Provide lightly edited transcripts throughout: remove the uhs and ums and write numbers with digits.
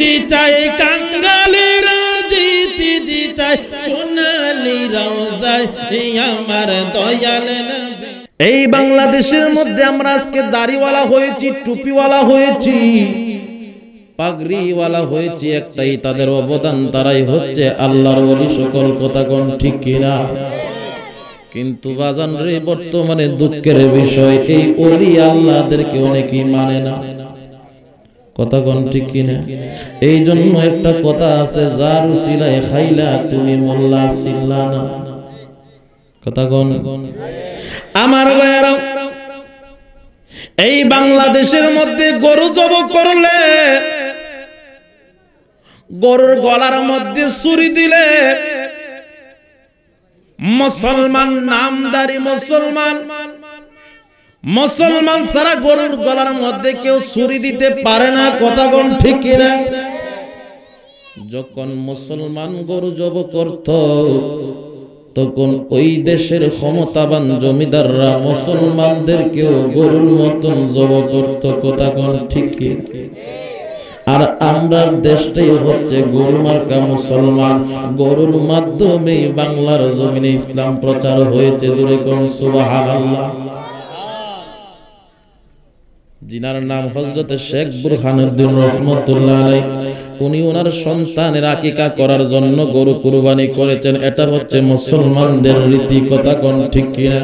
জিতায় কাঙ্গালেরা জিতি জিতায় সোনালি রওজায় আমার দয়াল নবী। এই বাংলাদেশের মধ্যে আমরা আজকে দাড়িওয়ালা হয়েছি, টুপিওয়ালা হয়েছি, পাগড়িওয়ালা হয়েছি, একটাই তাদের অবদান, তারাই হচ্ছে আল্লাহর ওলি। সকল কথা কোন ঠিক কিনা? কিন্তু বাজান রে, বর্তমানে দুঃখের বিষয় এই ওলি আল্লাহদেরকে অনেকেই মানে না। কথা কোন ঠিক কিনা? এই জন্য একটা কথা আছে, যার উসিলায় খাইলা তুমি মোল্লা ছিলা না। কথা কোন? আমার ভাইরা, এই বাংলাদেশের মধ্যে গরু জবাই করলে, গরুর গলার মধ্যে ছুরি দিলে, মুসলমান নামদারি মুসলমান সারা গরুর গলার মধ্যে কেউ ছুরি দিতে পারে না। কথা কোন ঠিক কিনা? যখন মুসলমান গরু জবাই করত, তখন ওই দেশের ক্ষমতাবান জমিদাররা মুসলমানদেরকেও গরুর মতন জবাই করত। কথা কোন ঠিক কিনা? আর আমরা দেশটাই হচ্ছে গরু মার্কা মুসলমান। গরুর মাধ্যমে বাংলার জমিনে ইসলাম প্রচার হয়েছে। জোরে কোন সুবহানাল্লাহ। জিনার নাম হযরত শেখ বুরহানুদ্দিন রহমাতুল্লাহ আলাইহি, উনি ওনার সন্তানের আকিকা করার জন্য গরু কুরবানি করেছেন। এটা হচ্ছে মুসলমানদের রীতি। কথা কোন ঠিক কিনা?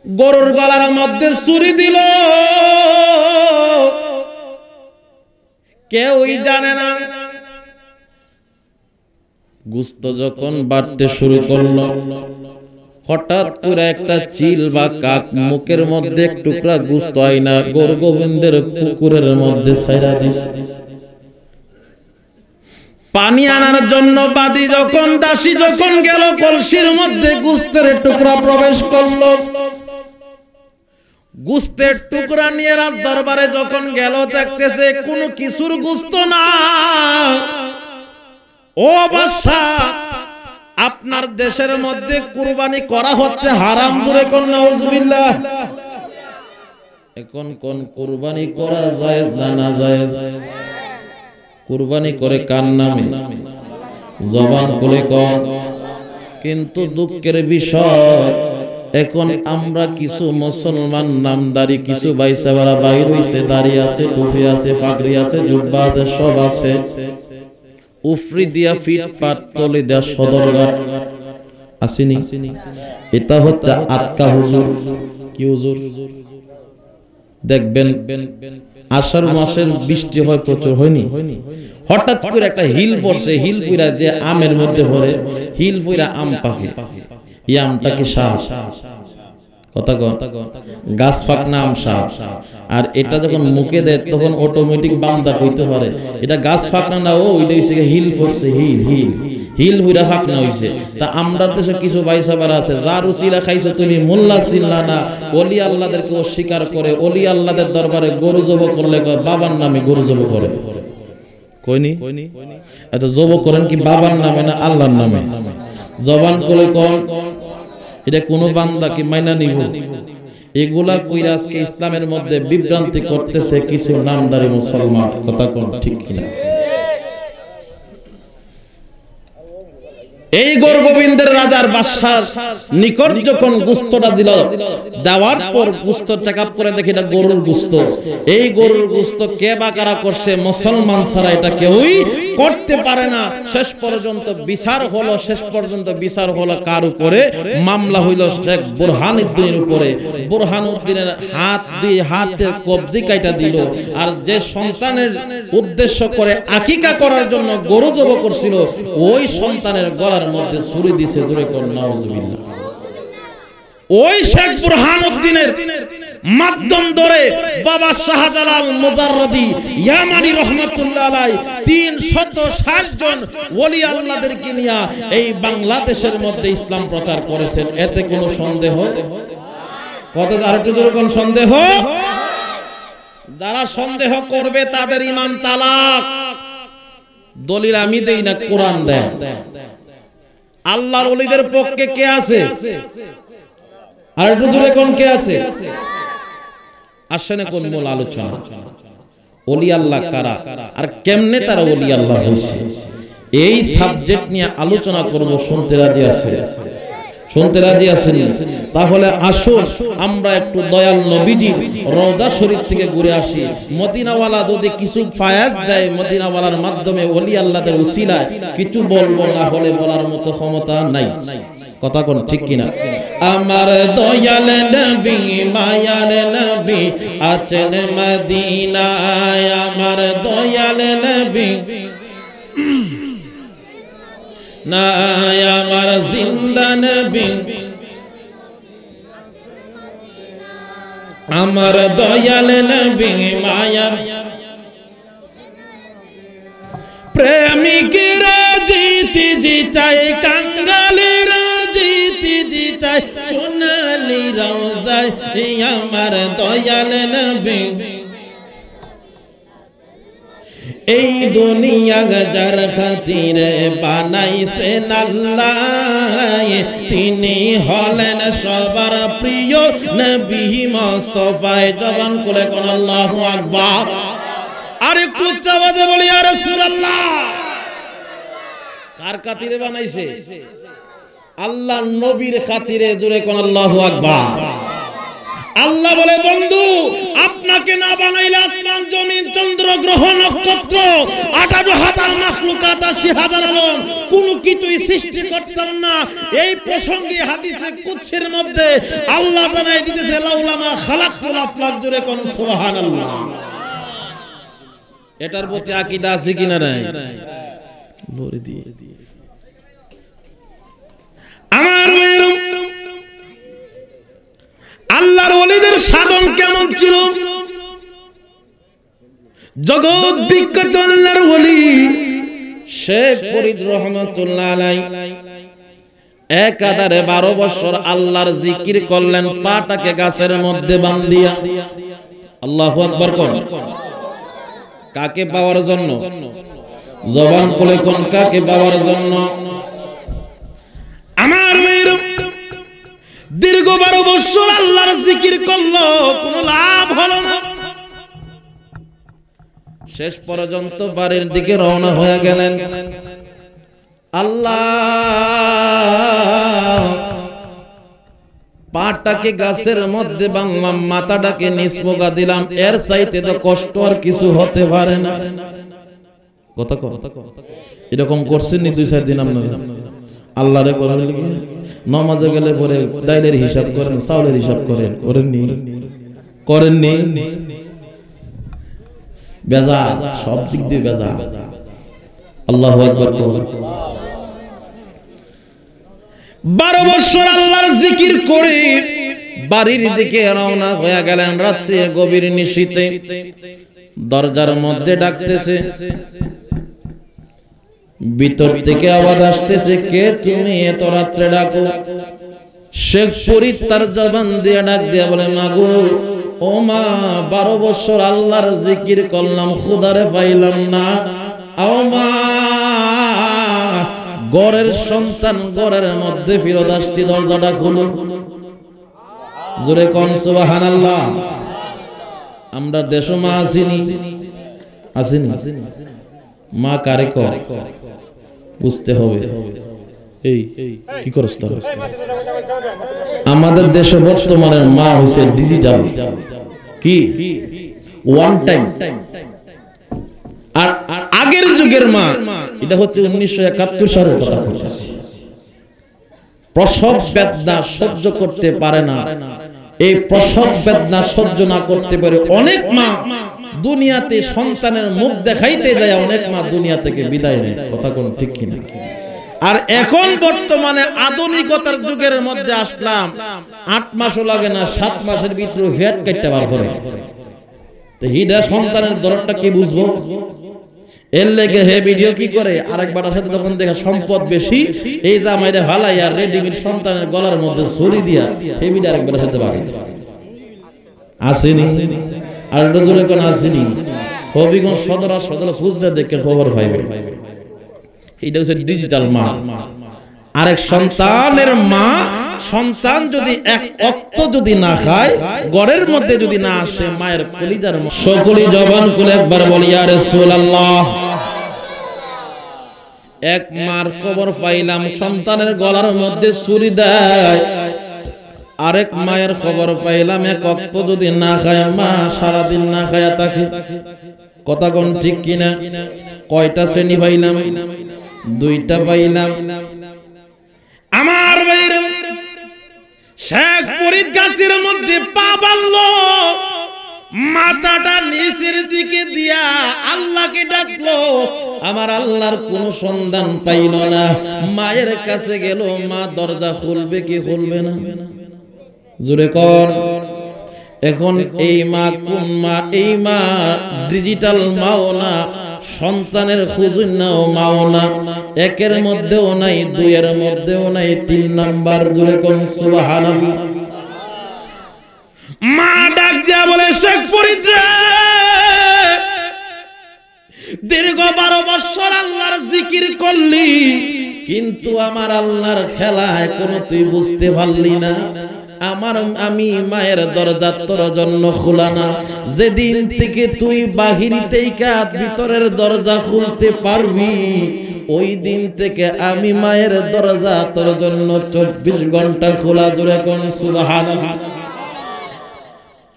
গরুর গলার মধ্যে ছুরি দিল, কেউই জানে না। গোশত যখন বাড়তে শুরু করলো, হঠাৎ করে একটা চিল বা কাক মুখের মধ্যে এক টুকরা গোশত আইনা গরু গোবিন্দের পুকুরের মধ্যে ছাইরা দিছে। পানি আনার জন্য বাদী যখন, দাসী যখন গেল, কলসির মধ্যে গোশতের টুকরা প্রবেশ করলো। গোশতের টুকরা নিয়ে রাজ দরবারে যখন গেল, দেখতেছে কোনো কিছুর গোশত না। ও বাদশা, আপনার দেশের মধ্যে কুরবানি করা হচ্ছে হারাম। জোরে কোন নাউজুবিল্লাহ। এখন কোন কুরবানি করা জায়েজ না নাজায়েজ? কুরবানি করে কার নামে? জবান খুলে কোন। কিন্তু দুঃখের বিষয়, এখন আমরা কিছু মুসলমান নামদারি কিছু বাইসাবারা বাইর হইছে, দাড়ি আছে, টুপি আছে, পাগড়ি আছে, জুব্বা আছে, সব আছে, উফরি দিয়া ফিট পাট তলে দেয়া সদরঘাট আসেনি। এটা হচ্ছে আটকা হুজুর। কি হুজুর? দেখবেন আষাঢ় মাসের বৃষ্টি হয় প্রচুর, হয়নি? হঠাৎ করে একটা হিল পড়ছে, হিল পুরা যে আমের মধ্যে ভরে, হিল পুরা আম পাকে। এই আমটা কি শাহ? কথা কন। গাছ ফাঁকনা আম শাহ। আর এটা যখন মুখে দেয় তখন অটোমেটিক বান্দা কইতে পারে এটা গাছ ফাঁকনা না, ও ওইটা হইছে হিল পড়ছে, হিল হিল হিল হুইরা ফাঁকনা হইছে। তা আমরা দেশে কিছু বাইসাবার আছে, যার উসিলা খাইছো তুমি মোল্লা ছিলা না। ওলি আল্লাহদেরকে অস্বীকার করে, ওলি আল্লাহদের দরবারে গরু জবাই করলে বাবার নামে গরু জবাই করে। কইনি? এত জবাই করেন কি বাবার নামে না আল্লাহর নামে? জবান করে কোন, এটা কোন বান্দা কি মাইনা নিব? এগুলা কইরা আজকে ইসলামের মধ্যে বিভ্রান্তি করতেছে কিছু নামদারি মুসলমান। কথা কোন ঠিক কিনা? এই গরু গোবিন্দের রাজার বাদশার নিকট যখন গোশতটা দিল, দেওয়ার পর গোশত চেকআপ করে দেখি এটা গরুর গোশত। এই গরুর গোশত কে বা কারা করছে? মুসলমান ছাড়া এটা কেউই করতে পারে না। শেষ পর্যন্ত বিচার হলো কার উপরে? মামলা হইল শেখ বুরহানুদ্দিনের উপরে। বুরহানুদ্দিনের হাতের কবজি কাইটা দিল। আর যে সন্তানের উদ্দেশ্য করে আকিকা করার জন্য গরু জবাই করছিল, ওই সন্তানের গলার মধ্যে ছুরি দিছে। জোরে কোন নাউজুবিল্লাহ। ওই শেখ বুরহানুদ্দিনের মাধ্যম ধরে বাবা শাহজালাল মুজাররদি ইয়ামানি রহমাতুল্লাহ আলাইহি 360 জন ওলি আল্লাহদেরকে নিয়ে এই বাংলাদেশের মধ্যে ইসলাম প্রচার করেছেন। এতে কোনো সন্দেহ? কত আরেকটু জোরে কোন সন্দেহ? যারা সন্দেহ করবে তাদের ঈমান তালাক। দলিল আমি দেই না, কোরআন দেয়। আল্লাহর ওলিদের পক্ষে কে আছে? আর একটু জোরে কোন কে আছে? আসেন কোন মূল আলোচনা। ওলি আল্লাহ কারা আর কেমনে তারা ওলি আল্লাহ হয়েছে, এই সাবজেক্ট নিয়ে আলোচনা করব। শুনতে রাজি আছেন? শুনতে রাজি আছেন? তাহলে আসুন আমরা একটু দয়াল নবীজির রওজা শরীফ থেকে ঘুরে আসি। মদিনাওয়ালা যদি কিছু ফায়াজ দেয়, মদিনাওয়ালার মাধ্যমে ওলি আল্লাহদের উসিলায় কিছু বলবো, না হলে বলার মতো ক্ষমতা নাই। কথা কোন ঠিক কিনা? আমার দয়াল নবী মায়ার নবী আছেন মদিনায়, আমার দয়াল নবী না আমার জিন্দা নবী, আমার দয়াল নবী মায়ার প্রেমিকেরা জিতি জিতায়, কাঙ্গালেরা জিতি জিতায়, সোনালি রওজায় আমার দয়াল নবী। এই দুনিয়া যার খাতিরে বানাইছেন আল্লাহ, তিনি হলেন সবার প্রিয় নবী মুস্তাফায়ে। জবান খুলে কোন আল্লাহু আকবার। আর একটু উচ্চ আওয়াজে বলি ইয়া রাসূলুল্লাহ। কার খাতিরে বানাইছে? আল্লাহর নবীর খাতিরে। জোরে কোন আল্লাহু আকবার। আল্লাহ বলে, বন্ধু আপনাকে না বানাইলে আসমান জমিন চন্দ্র গ্রহ নক্ষত্র 18,000 মাখলুকাত 80,000 আলম কোনো কিছুই সৃষ্টি করতাম না। এই প্রসঙ্গে হাদিসে কুদসির মধ্যে আল্লাহ জানাই দিতেছে, লাউলামা খালাকতুল আফলাক। জোরে কোন সুবহানাল্লাহ। এটার প্রতি আকীদা আছে কিনা নাই? বলে দিয়ে আমার আল্লাহর ওলিদের সাধন কেমন ছিল? জগৎ বিখ্যাত আল্লাহর ওলি শেখ ফরিদ রহমাতুল্লাহ আলাইহি একাধারে 12 বছর আল্লাহর জিকির করলেন, পাটাকে গাছের মধ্যে বাঁধিয়া। আল্লাহু আকবার কোন? কাকে পাওয়ার জন্য? জবান খুলে কোন কাকে পাওয়ার জন্য? আমার মেয়ের দীর্ঘ 12 বছর আল্লাহর জিকির করলো, কোনো লাভ হলো না। শেষ পর্যন্ত বাড়ির দিকে রওনা হয়ে গেলেন। আল্লাহ পাটাকে গাছের মধ্যে বাংলাম, মাথাটাকে নিচপোকা দিলাম, এর চাইতে তো কষ্ট আর কিছু হতে পারে না। কথা এরকম করছেন নি 2-4 দিন আপনারা? আল্লাহরে করেন, নামাজে গেলে পরে ডাইলের হিসাব করেন, চাউলের হিসাব করেন, করেননি? করেননি? বেজা, সব দিক দিয়ে বেজা। আল্লাহু আকবার। 12 বছর আল্লাহর জিকির করে বাড়ির দিকে রওনা হয়ে গেলেন। রাত্রে গভীর নিশীথে দরজার মধ্যে ডাকতেছে, ভিতর থেকে আওয়াজ আসতেছে, কে তুমি এত রাত্রে ডাকো? শেখ ফরিদ তার জবান দিয়ে ডাক দিয়া বলে, মাগো ও মা, 12 বছর আল্লাহর জিকির করলাম, খুদারে পাইলাম না। ও মা, ঘরের সন্তান ঘরের মধ্যে ফিরত আসছি, দরজাটা খুলো। জোরে কোন সুবহানাল্লাহ। আমরা দেশে মা আসিনি? আসিনি? মা কারে কর বুঝতে হবে। এই কি করছ তোর? আমাদের দেশে বর্তমানে মা হইছে ডিজিটাল, কি ওয়ান টাইম। আর আগের যুগের মা, এটা হচ্ছে 1971 সালের কথা বলতেছি। প্রসব বেদনা সহ্য করতে পারে না। এই প্রসব বেদনা সহ্য না করতে পারে অনেক মা দুনিয়াতে সন্তানের মুখ দেখাইতে যায়, অনেক মা দুনিয়া থেকে বিদায় নেয়। কথা কোন ঠিক কিনা? আর এখন বর্তমানে আধুনিকতার যুগের মধ্যে আসলাম, 8 মাসও লাগে না, 7 মাসের ভিতরে হেড কাটতে বার করে। তো হিডা সন্তানের দরদটা কি বুঝবো? এর লেগে হে ভিডিও কি করে, আরেকবার সাথে তখন দেখা সম্পদ বেশি, এই জামাইরে হালাই আর রেডিমেড সন্তানের গলার মধ্যে ছড়ি দিয়া হে ভিডিও আরেকবার সাথে বাড়ি আসেনি। আর এটা জোরে কোন আসেনি? হবিগঞ্জ সদর খুঁজতে দেখে খবর পাইবে। এটা হচ্ছে ডিজিটাল মা। আরেক সন্তানের মা সন্তান যদি এক ওয়াক্ত যদি না খায়, ঘরের মধ্যে যদি না আসে, মায়ের কলিজার সকলি জবান খুলে একবার বলি ইয়া রাসূলুল্লাহ। এক মার খবর পাইলাম সন্তানের গলার মধ্যে ছুরি দেয়, আরেক মায়ের খবর পাইলাম এক ওয়াক্ত যদি না খায়, মা সারাদিন না খায়া থাকে। কথা কোন ঠিক কিনা? কয়টা শ্রেণী পাইলাম? দুইটা পাইলাম। আমার ভাইরা, শেখ ফরিদ গাছের মধ্যে পা বাঁধলো, মাথাটা নিচের দিকে দিয়া আল্লাহকে ডাকলো। আমার আল্লাহর কোন সন্ধান পাইল না। মায়ের কাছে গেল, মা দরজা খুলবে কি খুলবে না? জোরে কর। এখন এই মা কোন মা? এই মা ডিজিটাল মাও না, সন্তানের খুঁজুন নাও মাও না। একের মধ্যেও নাই, দুইয়ের মধ্যেও নাই, 3 নাম্বার। জোরে কোন সুবহানাল্লাহ। মা ডাক দিয়া বলে, শেখ ফরিদ রে, দীর্ঘ 12 বছর আল্লাহর জিকির করলি, কিন্তু আমার আল্লাহর খেলা এখনো তুই বুঝতে পারলি না। আমি মায়ের দরজা তোর জন্য খোলা না। যেদিন থেকে তুই বাহির থেকে ভিতরের দরজা খুলতে পারবি, ওই দিন থেকে আমি মায়ের দরজা তোর জন্য 24 ঘন্টা খোলা। জোরে কোন সুবহানাল্লাহ।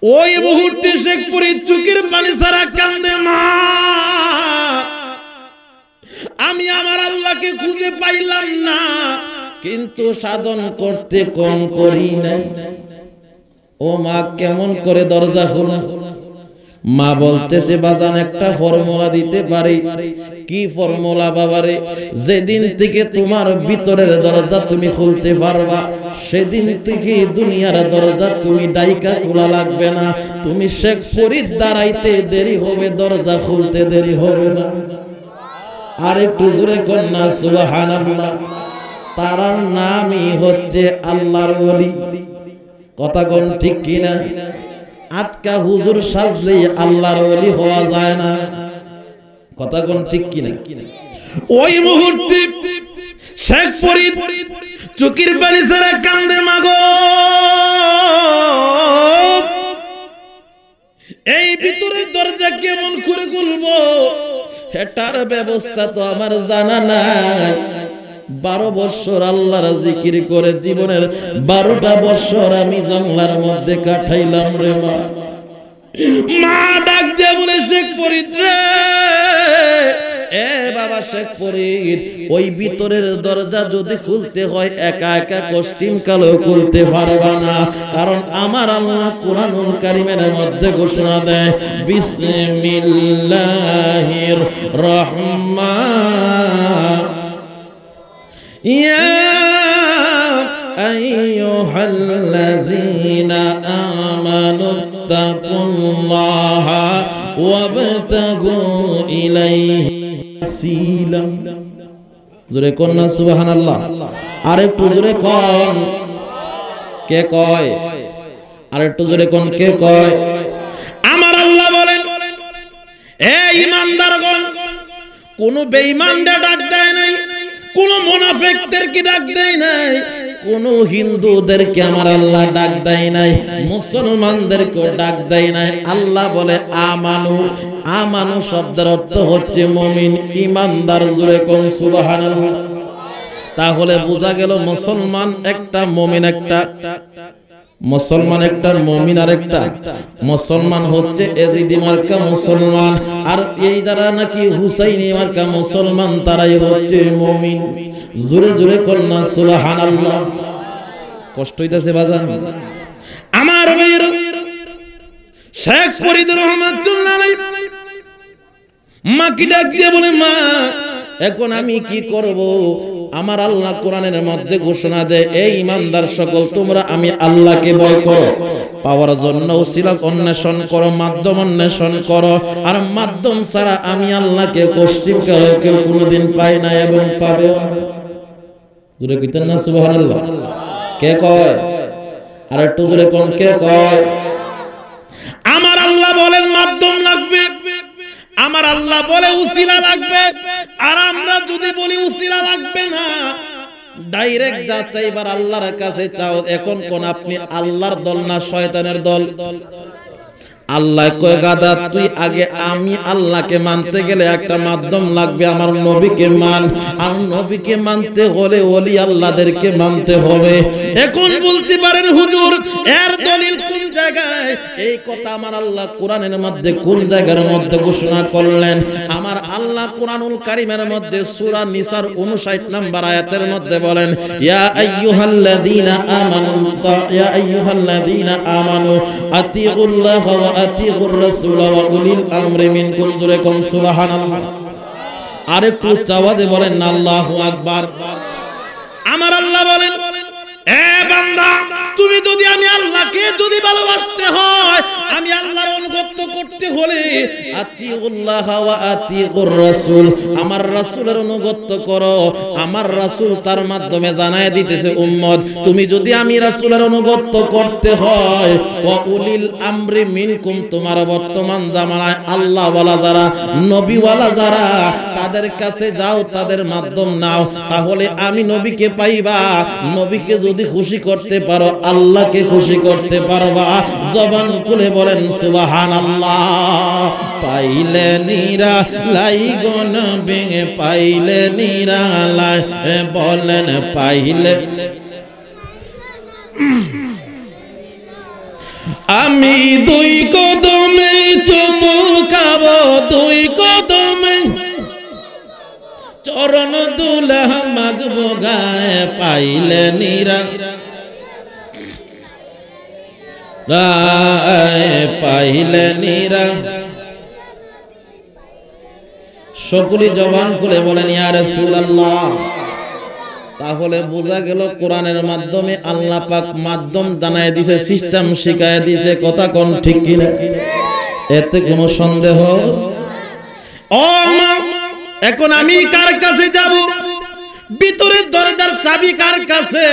ওই মুহূর্তে শেখ ফরিদ চোখের পানি ছাড়া কান্দে, মা আমি আমার আল্লাহকে খুঁজে পাইলাম না, কিন্তু সাধন করতে কম করি নাই। ও মা, কেমন করে দরজা খোলা? মা বলতেছে, বাজান একটা ফর্মুলা দিতে পারি। কি ফর্মুলা বাবারে? যেদিন থেকে তোমার ভিতরের দরজা তুমি খুলতে পারবা, সেদিন থেকে দুনিয়ার দরজা তুমি ডাইকা খোলা লাগবে না। তুমি শেখ ফরিদ দাঁড়াইতে দেরি হবে, দরজা খুলতে দেরি হবে না। আর একটু জোরে কন্যা সুবহানাল্লাহ। তার নামই হচ্ছে আল্লাহর ওলি। কথা কোন ঠিক কিনা? আজকা হুজুর সাজলে আল্লাহর ওলি হওয়া যায় না। কথা কোন ঠিক কিনা? ওই মুহূর্তে শেখ ফরিদ চোখের পানি ছেড়ে কান্দে, মাগো এই ভিতরের দরজা কেমন করে খুলবো, এটার ব্যবস্থা তো আমার জানা নাই। 12 বছর আল্লাহর জিকির করে জীবনের 12টা বছর আমি জঙ্গলার মধ্যে কাটাইলাম রে মা। মা ডাক দিয়ে বলে, শেখ ফরিদ রে, এ বাবা শেখ ফরিদ, ওই ভিতরের দরজা যদি খুলতে হয় একা একা কষ্টিম কালো খুলতে পারবা না। কারণ আমার আল্লাহ কুরআনুল কারীমের মধ্যে ঘোষণা দেয়, বিসমিল্লাহির রহমান ইয়া আইয়ুহাল্লাযীনা আমানু তাকুল্লাহা ওয়াবতাগু ইলাইহি ওয়াসিলা। জোরে কোন না সুবহানাল্লাহ। আর একটু জোরে কোন। কে কয়? আর একটু জোরে কোন, কে কয়? আমার আল্লাহ বলেন, এ ঈমানদারগণ, কোন বেঈমানদের ডাক দেয় নাই, কোন মুনাফিকদেরকে ডাক দেয় নাই, কোন হিন্দুদেরকে আমার আল্লাহ ডাক দেয় নাই, মুসলমানদেরকেও ডাক দেয় নাই। আল্লাহ বলে আমানু। আমানু শব্দের অর্থ হচ্ছে মুমিন, ঈমানদার। জোরে কোন সুবহানাল্লাহ। তাহলে বোঝা গেল মুসলমান একটা, মুমিন একটা। মুসলমান একটা, মুমিন আরেকটা। মুসলমান হচ্ছে এজিদি মার্কা মুসলমান, আর এই যারা নাকি হুসাইনি মার্কা মুসলমান, তারাই হচ্ছে মুমিন। জোরে জোরে কন্যা সুবহানাল্লাহ। কষ্ট হইতাছে বাজান আমার ভাইরা। শেখ ফরিদ রহমাতুল্লাহ আলাইহি মা কি ডাক দিয়ে বলে, মা এখন আমি কি করব? আমার আল্লাহ কোরআনের মধ্যে ঘোষণা দেয়, এই ঈমানদার সকল, তোমরা আমি আল্লাহকে ভয় করো, পাওয়ার জন্য ওসিলা অন্বেষণ করো, মাধ্যম অন্বেষণ করো। আর মাধ্যম ছাড়া আমি আল্লাহকে কষ্টিম কালো কেউ কোনোদিন পায় না এবং পাবে। জোরে কইতেন না সুবহানাল্লাহ। কে কয়? আর একটু জোরে কোন, কে কয়? আমার আল্লাহ বলেন মাধ্যম লাগবে, আমার আল্লাহ বলে উসিলা লাগবে। আর আমরা যদি বলি উসিলা লাগবে না, ডাইরেক্ট যা চাইবার আল্লাহর কাছে চাও। এখন কোন আপনি আল্লাহর দল না শয়তানের দল? আল্লাহ কয় গাদা তুই আগে আমি আল্লাহকে মানতে গেলে একটা মাধ্যম লাগবে, আমার নবীকে মান। আর নবীকে মানতে হলে ওলি আল্লাহদেরকে মানতে হবে। এখন বলতে পারেন হুজুর এর দলিল কোন জায়গায়? এই কথা আমার আল্লাহ কোরআনের মধ্যে কোন জায়গার মধ্যে ঘোষণা করলেন? আমার আল্লাহ কোরআনুল কারীমের মধ্যে সূরা নিসার 59 নম্বর আয়াতের মধ্যে বলেন, ইয়া আইয়ুহাল্লাযীনা আমানু ইয়া আইয়ুহাল্লাযীনা আমানু আতিউল্লাহ ওয়া আতিউর রাসূল ওয়া উলিল আমরি মিনকুম। জোরে কোন সুবহানাল্লাহ। আরেকটু আওয়াজে বলেন না আল্লাহু আকবার। আমার আল্লাহ বলেন, এ বান্দা তুমি যদি আমি আল্লাহকে যদি ভালোবাসতে হয়, আমি আল্লাহর অনুগত করতে হলে আতিউল্লাহ ওয়া আতিউর রাসূল, আমার রাসূলের অনুগত করো। আমার রাসূল তার মাধ্যমে জানায় দিতেছে উম্মত, তুমি যদি আমি রাসূলের অনুগত করতে হয়, ওয়া উলিল আমরি মিনকুম, তোমার বর্তমান জামানায় আল্লাহ ওয়ালা যারা, নবী ওয়ালা যারা, তাদের কাছে যাও, তাদের মাধ্যম নাও, তাহলে আমি নবীকে পাইবা। নবীকে যদি খুশি করতে পারো, আল্লাহকে খুশি করতে পারবা। জবান খুলে বলেন সুবহানাল্লাহ। পাইলে নিরা লাই গন ভেঙে, পাইলে নিরা লাই বলেন পাইলে। আমি দুই কদমে চুমুকাবো, দুই কদমে চরণ দুলা মাগবো গায়ে, পাইলে নিরা পাইলে নিরা। সকলে জবান খুলে বলেন ইয়া রাসূলুল্লাহ। তাহলে বোঝা গেল কোরআনের মাধ্যমে আল্লাহ পাক মাধ্যম জানায় দিয়েছে, সিস্টেম শিখায় দিয়েছে। কথা কোন ঠিক কিনা? এতে কোনো সন্দেহ? ও মা, এখন আমি কার কাছে যাব? ভিতরের দরজার চাবি কার কাছে?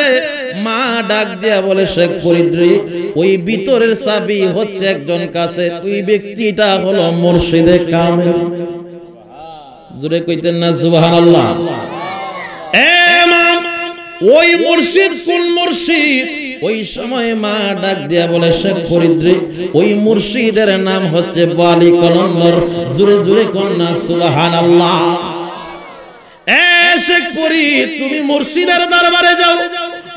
মা ডাক দিয়া বলে, শেখ ফরিদরি, ওই ভিতরের চাবি হচ্ছে একজন কাছে, ওই ব্যক্তিটা হলো মুর্শিদে কামেল। জোরে কইতেন না সুবহানাল্লাহ? এ মা, ওই মুর্শিদ কোন মুর্শিদ? ওই সময় মা ডাক দিয়া বলে, শেখ ফরিদরি, ওই মুর্শিদের নাম হচ্ছে বালি কলন্দর। জোরে জোরে কোন না সুবহানাল্লাহ। এ শেখ ফরিদ, তুমি মুর্শিদের দরবারে যাও,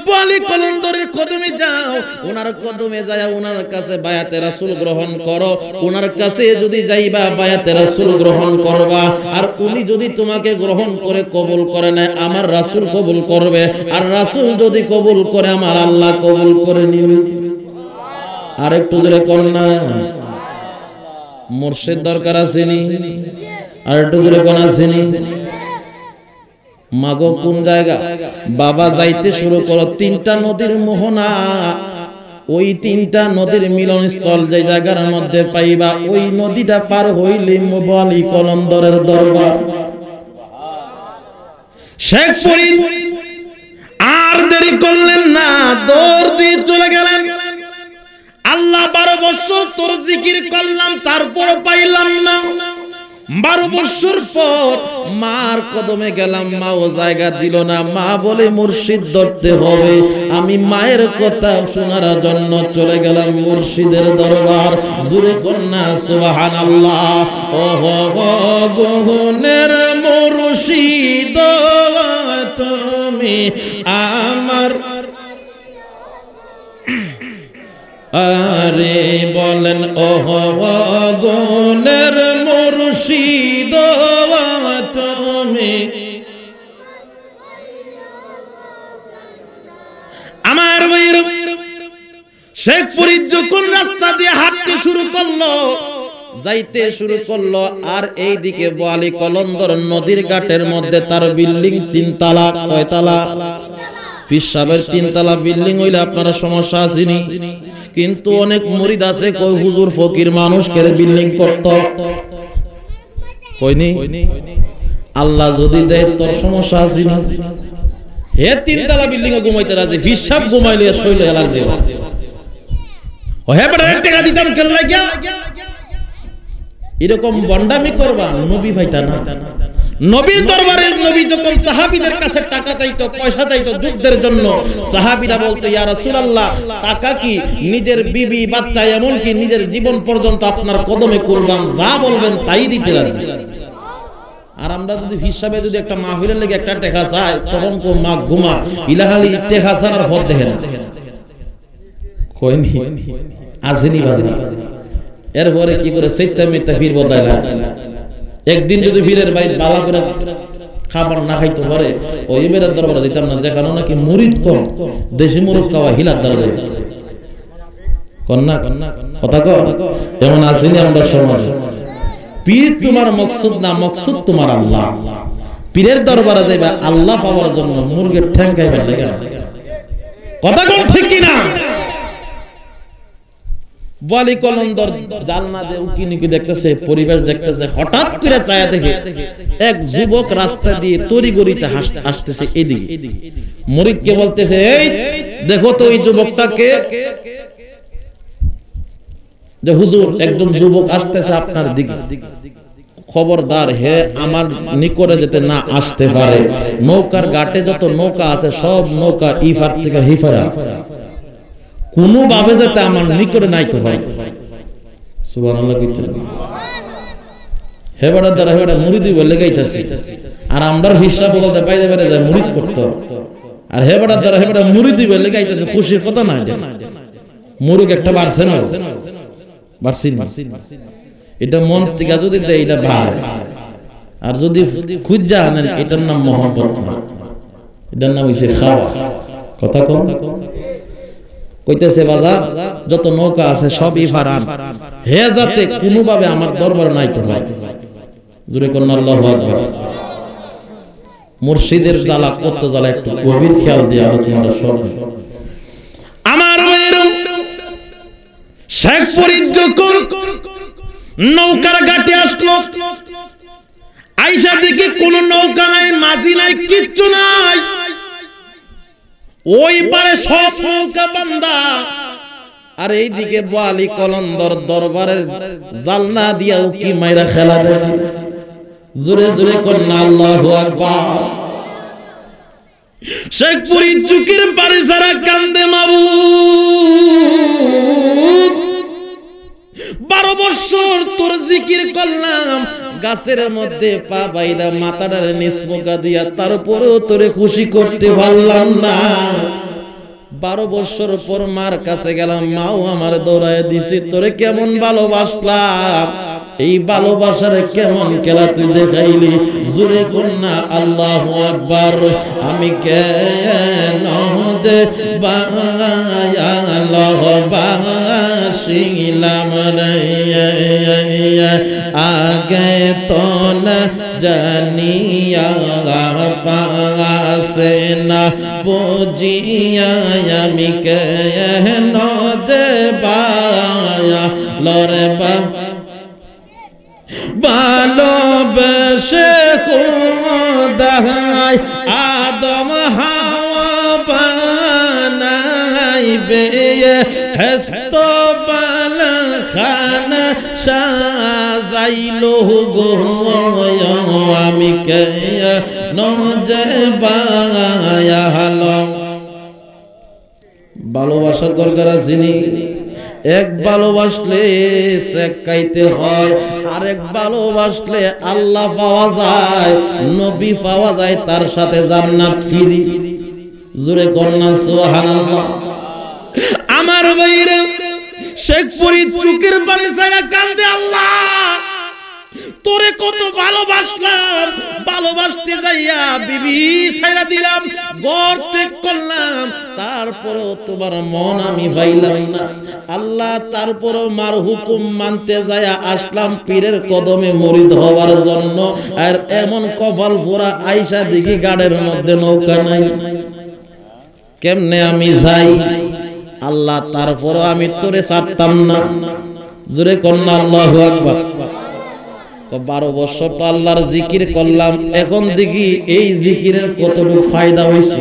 বালি কলন্দরের কদমে যাও, ওনার কদমে যায় ওনার কাছে বায়াতে রাসূল গ্রহণ করো। ওনার কাছে যদি যাইবা বায়াতে রাসূল গ্রহণ করবা, আর উনি যদি তোমাকে গ্রহণ করে কবুল করে নেয়, আমার রাসূল কবুল করবে। আর রাসূল যদি কবুল করে, আমার আল্লাহ কবুল করে নিবে। আর একটু জোরে কোন না মুর্শিদ দরকার আসেনি? আর একটু জোরে কোন আসেনি? মাগো কোন জায়গা? বাবা যাইতে শুরু করো, তিনটা নদীর মোহনা, ওই তিনটা নদীর মিলনস্থল যে জায়গার মধ্যে পাইবা, ওই নদীটা পার হইলে বালি কলন্দরের দরবার। শেখ ফরিদ আর দেরি করলেন না, দৌড় দিয়ে চলে গেলেন। আল্লাহ 12 বছর তোর জিকির করলাম, তারপর পাইলাম না। 12 বছর পর মার কদমে গেলাম, মা ও জায়গা দিল না। মা বলে মুর্শিদ ধরতে হবে। আমি মায়ের কথা শোনার জন্য চলে গেলাম মুর্শিদের দরবার। জুরে কন্যা সুবহানাল্লাহ। ওহো গগনের মুর্শিদ তুমি আমার, আরে বলেন ওহো গগনের মুর্শিদ তুমি আমার বীর। শেখ ফরিদ যখন রাস্তা দিয়ে হাঁটতে শুরু করলো, যাইতে শুরু করলো, আর এই দিকে বালি কলন্দর নদীর ঘাটের মধ্যে তার বিল্ডিং 3 তলা। কয় তলা? পীর সাহেবের 3 তলা বিল্ডিং হইলে আপনারা সমস্যা আসেনি, কিন্তু অনেক মুরিদ আছে কই হুজুর ফকির মানুষকে বিল্ডিং করত, কইনি? আল্লাহ যদি দেয় তোর সমস্যা আসেনি। হে 3 তলা বিল্ডিং এ ঘুমাইতে রাজি, পীর সাহেব ঘুমাইলে শৈল এলার্জি হয়। ও হে বড় টাকা দিতাম কেন লাগিয়া? এরকম বন্ডামি করবা, নবী ভাইতা না। নবীর দরবারে নবী যখন সাহাবীদের কাছে টাকা চাইতো, পয়সা চাইতো যুদ্ধের জন্য, সাহাবীরা বলতো ইয়া রাসূলুল্লাহ টাকা কি নিজের বিবি বাচ্চা এমনকি নিজের জীবন পর্যন্ত আপনার কদমে কুরবান, যা বলবেন তাই দিতে রাজি। আর আমরা যদি হিসাবে যদি একটা মাহফিলের লেগে একটা টাকা চাই তখন কো মা ঘুমা ইলাহালি টাকা ছাড়ার পথ দেখেন কইনি আসেনি বাজে। এরপরে কি করে সেইটা মেটা ফির বদলাইলা। একদিন যদি ফিরের বাইর বালা করে খাবার না খাইতে পারে ওই এবারের দরবারে যেতাম না, যেখানে নাকি মুরিদ কম, দেশি মুরিদ খাওয়া হিলার দ্বারা যায় কন্যা কথা কো এমন আসেনি আমরা সমাজে। পীর তোমার মকসুদ না, মকসুদ তোমার আল্লাহ। পীরের দরবারে যাইবা আল্লাহ পাওয়ার জন্য মুরগির ঠ্যাং খাইবার লাগে কথা কোন ঠিক কি না? বলি কলন্দর জালনা দিয়ে উকিনিকি দেখতেছে, পরিবেশ দেখতেছে, হঠাৎ করে চায়া দেখে এক যুবক রাস্তা দিয়ে তড়িগড়িতে আসতেছে এদিকে। মুরিদকে বলতেছে এই দেখো তো এই যুবকটাকে, যে হুজুর একজন যুবক আসতেছে আপনার দিকে, খবরদার হে আমার নিকটে যেতে না আসতে পারে। নৌকার ঘাটে যত নৌকা আছে সব নৌকা ইফার থেকে হিফারা, কোন ভাবে যাতে আমার নিকটে নাইতে পারে। সুবহানাল্লাহ কইতে হেবাড়ার দ্বারা হেবাড়া মুরিদি বলে গাইতাছে, আর আমরার হিসাব বলতে বাইরে বাইরে যায় মুরিদ করতে, আর হেবাড়ার দ্বারা হেবাড়া মুরিদি বলে গাইতাছে। খুশির কথা না, মুরুগ একটা বাড়ছে না, এটা মন থেকে যদি দেয় এটা ভালো, আর যদি খুঁজা আনেন এটার নাম মহব্বত না, এটার নাম হইছে খাওয়া। কথা কম কইতেছে বাজার যত নৌকা আছে সব ইফারান হে যাতে কোনোভাবে আমার দরবার নাইতে হয়। জোরে কোন আল্লাহু আকবার। মুর্শিদের জ্বালা কত জ্বালা একটু গভীর খেয়াল দিয়ে আলোচনাটা শুনুন। আমার শেখ ফরিদ যখন নৌকার ঘাটে আসলো, আইসা দেখি কোন নৌকা নাই, মাঝি নাই, কিচ্ছু নাই, ওই পারে সব নৌকা বান্দা। আর এইদিকে বোয়ালি কলন্দর দরবারের জালনা দিয়া উকি মাইরা খেলা দেখে। জোরে জোরে কন্যা আল্লাহু আকবার। শেখ ফরিদ চুকির পারে সারা কান্দে মাবুদ 12 বছর তোর জিকির করলাম, গাছের মধ্যে পা বাইদা মাথাটার নিসমুকা দিয়া, তারপরেও তোরে খুশি করতে পারলাম না। 12 বছর পর মার কাছে গেলাম, মাও আমার দৌড়ায় দিছি, তোরে কেমন ভালোবাসলাম, এই ভালোবাসারে কেমন খেলা তুই দেখাইলি। জোরে কন্যা আল্লাহু আকবার। আমি কেন যে ভালোবাসিলাম রে আগে তো না জানিয়া, পাশে না বুঝিয়া, আমি কেন যে লরে ভালোবেসে খোদাই আদম হাওয়া বানাইবে, হেস্ত বাল খানা সাজাইলো গো, আমি কেন যে বায়ালো। ভালোবাসার দরকার আছে নি? এক ভালোবাসলে শেখাইতে হয়, আরেক ভালোবাসলে আল্লাহ পাওয়া যায়, নবী পাওয়া যায়, তার সাথে জান্নাত ফ্রি। জোরে কন্যা সুবহানাল্লাহ। আমার ভাইরা শেখ ফরিদ চুকের পানি ছাড়া কান্দে, আল্লাহ তোরে কত ভালোবাসলাম, ভালোবাসতে যাইয়া বিবি ছাইরা দিলাম, ঘর ত্যাগ করলাম, তারপরেও তোমার মন আমি পাইলাম না আল্লাহ। তারপরেও মার হুকুম মানতে যাইয়া আসলাম পীরের কদমে মুরিদ হওয়ার জন্য, আর এমন কপাল পোড়া আইসা দেখি গাড়ের মধ্যে নৌকা নাই, কেমনে আমি যাই আল্লাহ? তারপরও আমি তোরে ছাড়তাম না। জোরে কন্যা আল্লাহু আকবার। 12 বছর তো আল্লাহর জিকির করলাম, এখন দেখি এই জিকিরের কতটুকু ফায়দা হয়েছে।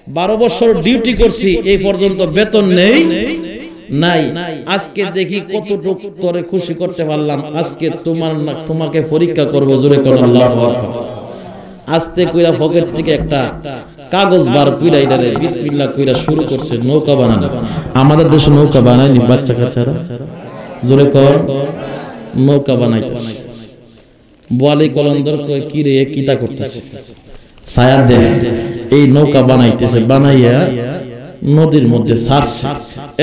12 বছর ডিউটি করছি, এই পর্যন্ত বেতন নেই, নাই। আজকে দেখি কতটুকু তোরে খুশি করতে পারলাম। আজকে তোমাকে পরীক্ষা করব, জোরে কোন আল্লাহু আকবার। আস্তে কইরা পকেট থেকে একটা কাগজ বার কইরা ইদারে বিসমিল্লাহ কইরা শুরু করছে নৌকা বানানো। আমাদের দেশে নৌকা বানায়নি বাচ্চা কাচ্চারা, জোরে কর, নৌকা বানাইতেছে। বোয়ালি কলন্দর কই কি রে কিতা করতেছে, ছায়া দে, এই নৌকা বানাইতেছে, বানাইয়া নদীর মধ্যে ছাড়ছে।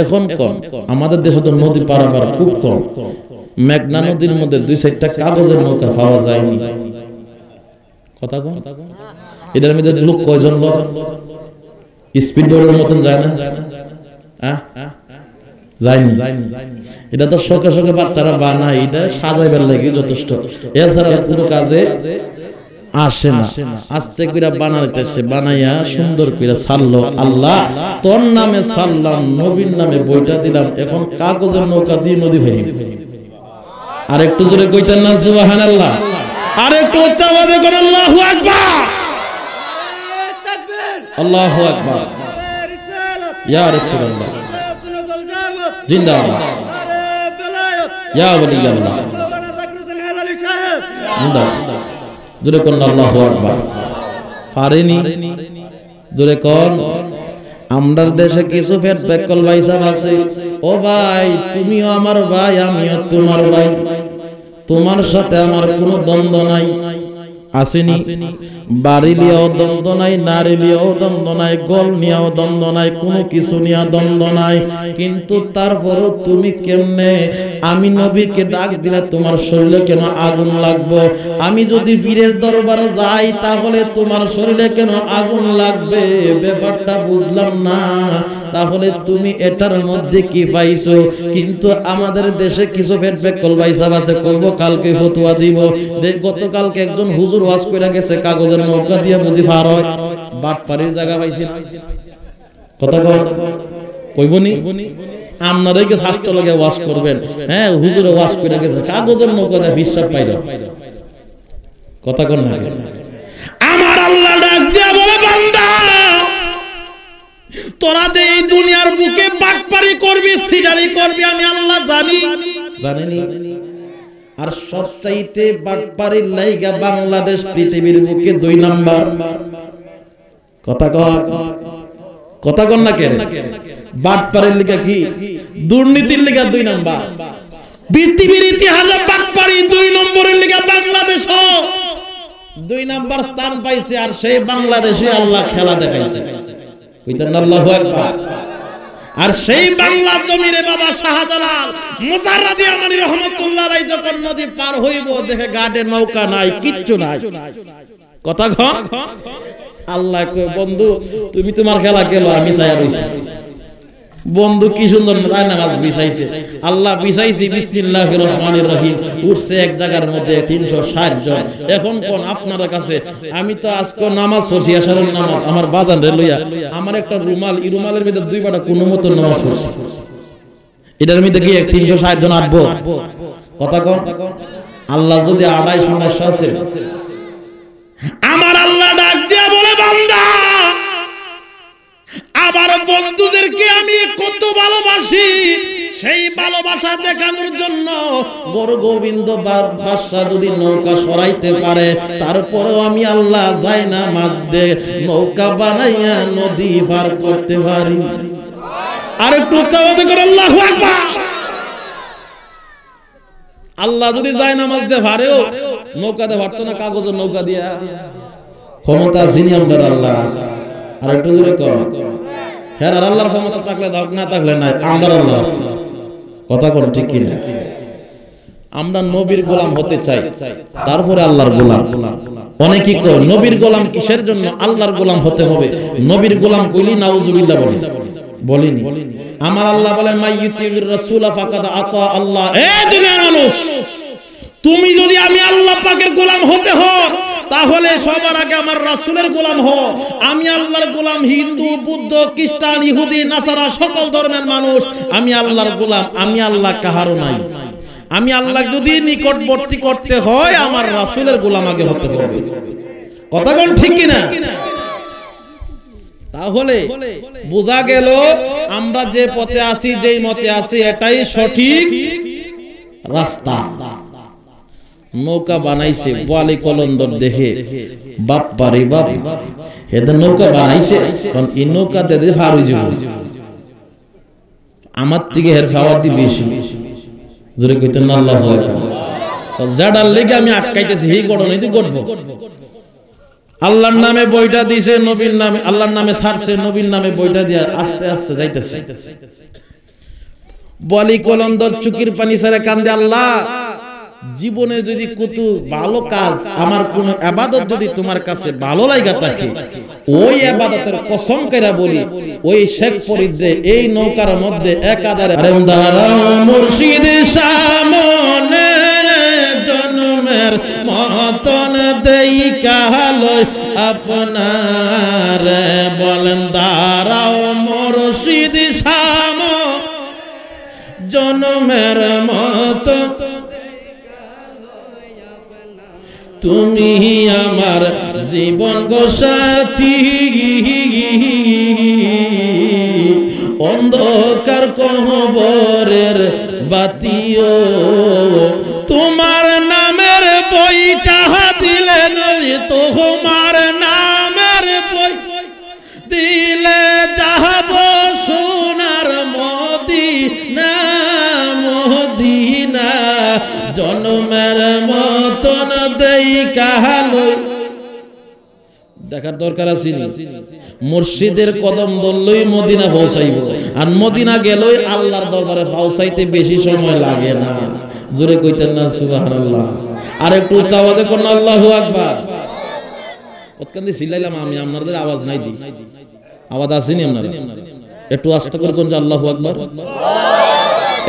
এখন কম, আমাদের দেশে তো নদী পারাপার খুব কম। মেঘনা নদীর মধ্যে 2-4টা কাগজের নৌকা পাওয়া যায়নি। কথা কম, এটার মধ্যে লোক কয়জন লোক স্পিড বোটের মতন যায় না? যায়নি। এটা তো শখে শখে বাচ্চারা বানায়, এটা সাজাইবার লাগে যথেষ্ট, এছাড়া কোনো কাজে আসে না। আস্তে করে বানাইতেছে, বানাইয়া সুন্দর করে ছাড়লো। আল্লাহ তোর নামে ছাড়লাম, নবীর নামে বইটা দিলাম, এখন কাগজের নৌকা দিয়ে নদী ভাই। আর একটু জোরে কইতেন না সুবহানাল্লাহ? আর একটু উচ্চ আওয়াজে কোন আল্লাহু আকবার, আল্লাহু আকবার, ইয়া রাসূলুল্লাহ জিন্দাবাদ, ইয়া ওয়ালিয়াল্লাহ জিন্দাবাদ, জোরে কোন আল্লাহু আকবার। পারেনি, জোরে কোন। আমরার দেশে কিছু ফেট বেকল ভাই সাহেব আছে। ও ভাই, তুমিও আমার ভাই, আমিও তোমার ভাই, তোমার সাথে আমার কোনো দ্বন্দ্ব নাই, আসেনি? বাড়ি নিয়েও দ্বন্দ্ব নাই, নারী নিয়েও দ্বন্দ্ব নাই, গোল নিয়েও দ্বন্দ্ব নাই, কোনো কিছু নিয়ে দ্বন্দ্ব নাই। কিন্তু তারপরও তুমি কেমনে, আমি নবীকে ডাক দিলে তোমার শরীরে কেন আগুন লাগবে? আমি যদি পীরের দরবারে যাই তাহলে তোমার শরীরে কেন আগুন লাগবে? ব্যাপারটা বুঝলাম না। তাহলে তুমি এটার মধ্যে কি পাইছো? কিন্তু আমাদের দেশে কিছু ফেটবেকল ভাই সাহেব আছে, কইব কালকে ফতোয়া দিব। গতকালকে একজন হুজুর ওয়াজ কইরা গেছে, কাগজের নৌকা দিয়ে বুঝি পার হয়। বাটপাড়ির জায়গা পাইছেন, কথা কইবনি? আপনারাই কি শাস্ত্র লগে ওয়াজ করবেন? হ্যাঁ, হুজুরে ওয়াজ কইরা গেছে, কাগজের নৌকা দিয়ে হিসাব পাই যাও, কথা কোন না? আমার আল্লাহ ডাক দিয়া বলে, বান্দা তোরা যে এই দুনিয়ার বুকে বাটপাড়ি করবি, সিটারি করবি, আমি আল্লাহ জানি, জানেনি? আর সবচাইতে বাটপাড়ির লাইগা বাংলাদেশ পৃথিবীর বুকে 2 নাম্বার। কথা কন না কেন? বাটপাড়ির লিগা কি, দুর্নীতির লিগা 2 নাম্বার। পৃথিবীর ইতিহাসে বাটপাড়ি 2 নম্বরের লিগা বাংলাদেশ 2 নাম্বার স্থান পাইছে। আর সেই বাংলাদেশে আল্লাহ খেলা দেখাইছে, কইতেন আল্লাহু আকবার। আর সেই বাংলা জমিনে বাবা শাহজালাল মুজাররাদি আমানি রহমাতুল্লাহ আলাইহি যখন নদী পার হইব, দেখে ঘাটে নৌকা নাই, কিচ্ছু নাই। কথা কন। আল্লাহ কয়, বন্ধু তুমি তোমার খেলা খেলো, আমি ছায়া রইছি। বন্ধু কি সুন্দর নামাজ বিছাইছে, আল্লাহ বিছাইছি, বিসমিল্লাহির রহমানির রহিম, উঠছে এক জায়গার মধ্যে 360 জন। এখন কোন আপনাদের কাছে, আমি তো আজকে নামাজ পড়ছি, আশারের নামাজ, আমার বাজান রে লইয়া, আমার একটা রুমাল, এই রুমালের মধ্যে 2 পাটা কোন মতো নামাজ পড়ছি, এটার মধ্যে কি 360 জন আটবো? কথা কন। আল্লাহ যদি 2.5 সমস্যা আছে, আমার আল্লাহ ডাক দিয়া বলে, বান্দা আমার বন্ধুদেরকে আমি কত ভালোবাসি, সেই ভালোবাসা দেখানোর জন্য বড় গোবিন্দ বাদশা যদি নৌকা সরাইতে পারে, তারপরেও আমি আল্লাহ যাই না মাছ দিয়ে নৌকা বানাইয়া নদী পার করতে পারি। আর একটু উচ্চারণ করে আল্লাহু আকবার। আল্লাহ যদি যায় না মাছ দিয়ে পারেও, নৌকাতে পারতো না, কাগজের নৌকা দিয়া। ক্ষমতা যিনি আমাদের আল্লাহ। আর একটু জোরে কর, হ্যাঁ আল্লাহর ক্ষমতা থাকলে দাও, না থাকলে নাই, আমার আল্লাহ আছে। কথা কোন ঠিক কি না? আমরা নবীর গোলাম হতে চাই, তারপরে আল্লাহর গোলাম। অনেকেই কয় নবীর গোলাম কিসের জন্য? আল্লাহর গোলাম হতে হবে। নবীর গোলাম কইলি নাউজুবিল্লাহ বলিনি। আমার আল্লাহ বলেন, মাইয়ুতির রাসূলা ফাকাদ আতা আল্লাহ। এ দুনিয়ার মানুষ, তুমি যদি আমি আল্লাহ পাকের গোলাম হতে হয়, তাহলে সবার আগে আমার রাসূলের গোলাম হও। আমি আল্লাহর গোলাম, হিন্দু, বুদ্ধ, খ্রিস্টান, ইহুদি, নাসারা, সকল ধর্মের মানুষ, আমি আল্লাহর গোলাম। আমি আল্লাহ কাহারও নাই। আমি আল্লাহ যদি নিকটবর্তী করতে হয়, আমার রাসূলের গোলাম আগে হতে হবে। কথা কোন ঠিক কিনা? তাহলে বোঝা গেল আমরা যে পথে আছি, যেই মতে আছি, এটাই সঠিক রাস্তা। নৌকা বানাইছে বোয়ালি কলন্দর দেখে, বাপ্পারে বাপ, এটা নৌকা বানাইছে, কারণ এই নৌকা দিয়ে ফারুই যাব, আমার থেকে এর ফাওয়াতি বেশি। জোরে কইতেন না আল্লাহু আকবার। যাডার লেগে আমি আটকাইতেছি, এই ঘটনাই তো ঘটবো। আল্লাহর নামে বইটা দিছে, নবীর নামে, আল্লাহর নামে ছাড়ছে, নবীর নামে বইটা দিয়া আস্তে আস্তে যাইতেছে। বলি কলন্দর চুকির পানি ছেড়ে কান্দে, আল্লাহ জীবনে যদি কত ভালো কাজ, আমার কোন ইবাদত যদি তোমার কাছে ভালো লাগা থাকে, ওই ইবাদতের কসম কইরা বলি, ওই শেখ ফরিদে এই নৌকার মধ্যে একাধারে মুর্শিদ সামনে জন্মের মতন দেই কালয় আপনার, বলেন দাঁড়াও মুর্শিদ সাম জন্মের মতন, তুমি আমার জীবন গো সাথী, অন্ধকার কবরের বাতিও, তোমার নামের বইটা দিলে নবী, তোমার নামের বই দিলে যাব সোনার মদিনা, মদিনা জন্মের মতন দেই কাহালই। দেখার দরকার আছে, মুর্শিদের কদম ধরলেই মদিনা পৌঁছাইব, আর মদিনা গেলেই আল্লাহর দরবারে পৌঁছাইতে বেশি সময় লাগে না। জোরে কইতেন না সুবহানাল্লাহ? আর একটু উচ্চ আওয়াজে কোন আল্লাহু আকবার। ওতকান্দি সিলাইলাম আমি, আপনাদের আওয়াজ নাই দি, আওয়াজ আসেনি আপনাদের? একটু আস্তে করে কোন আল্লাহু আকবার।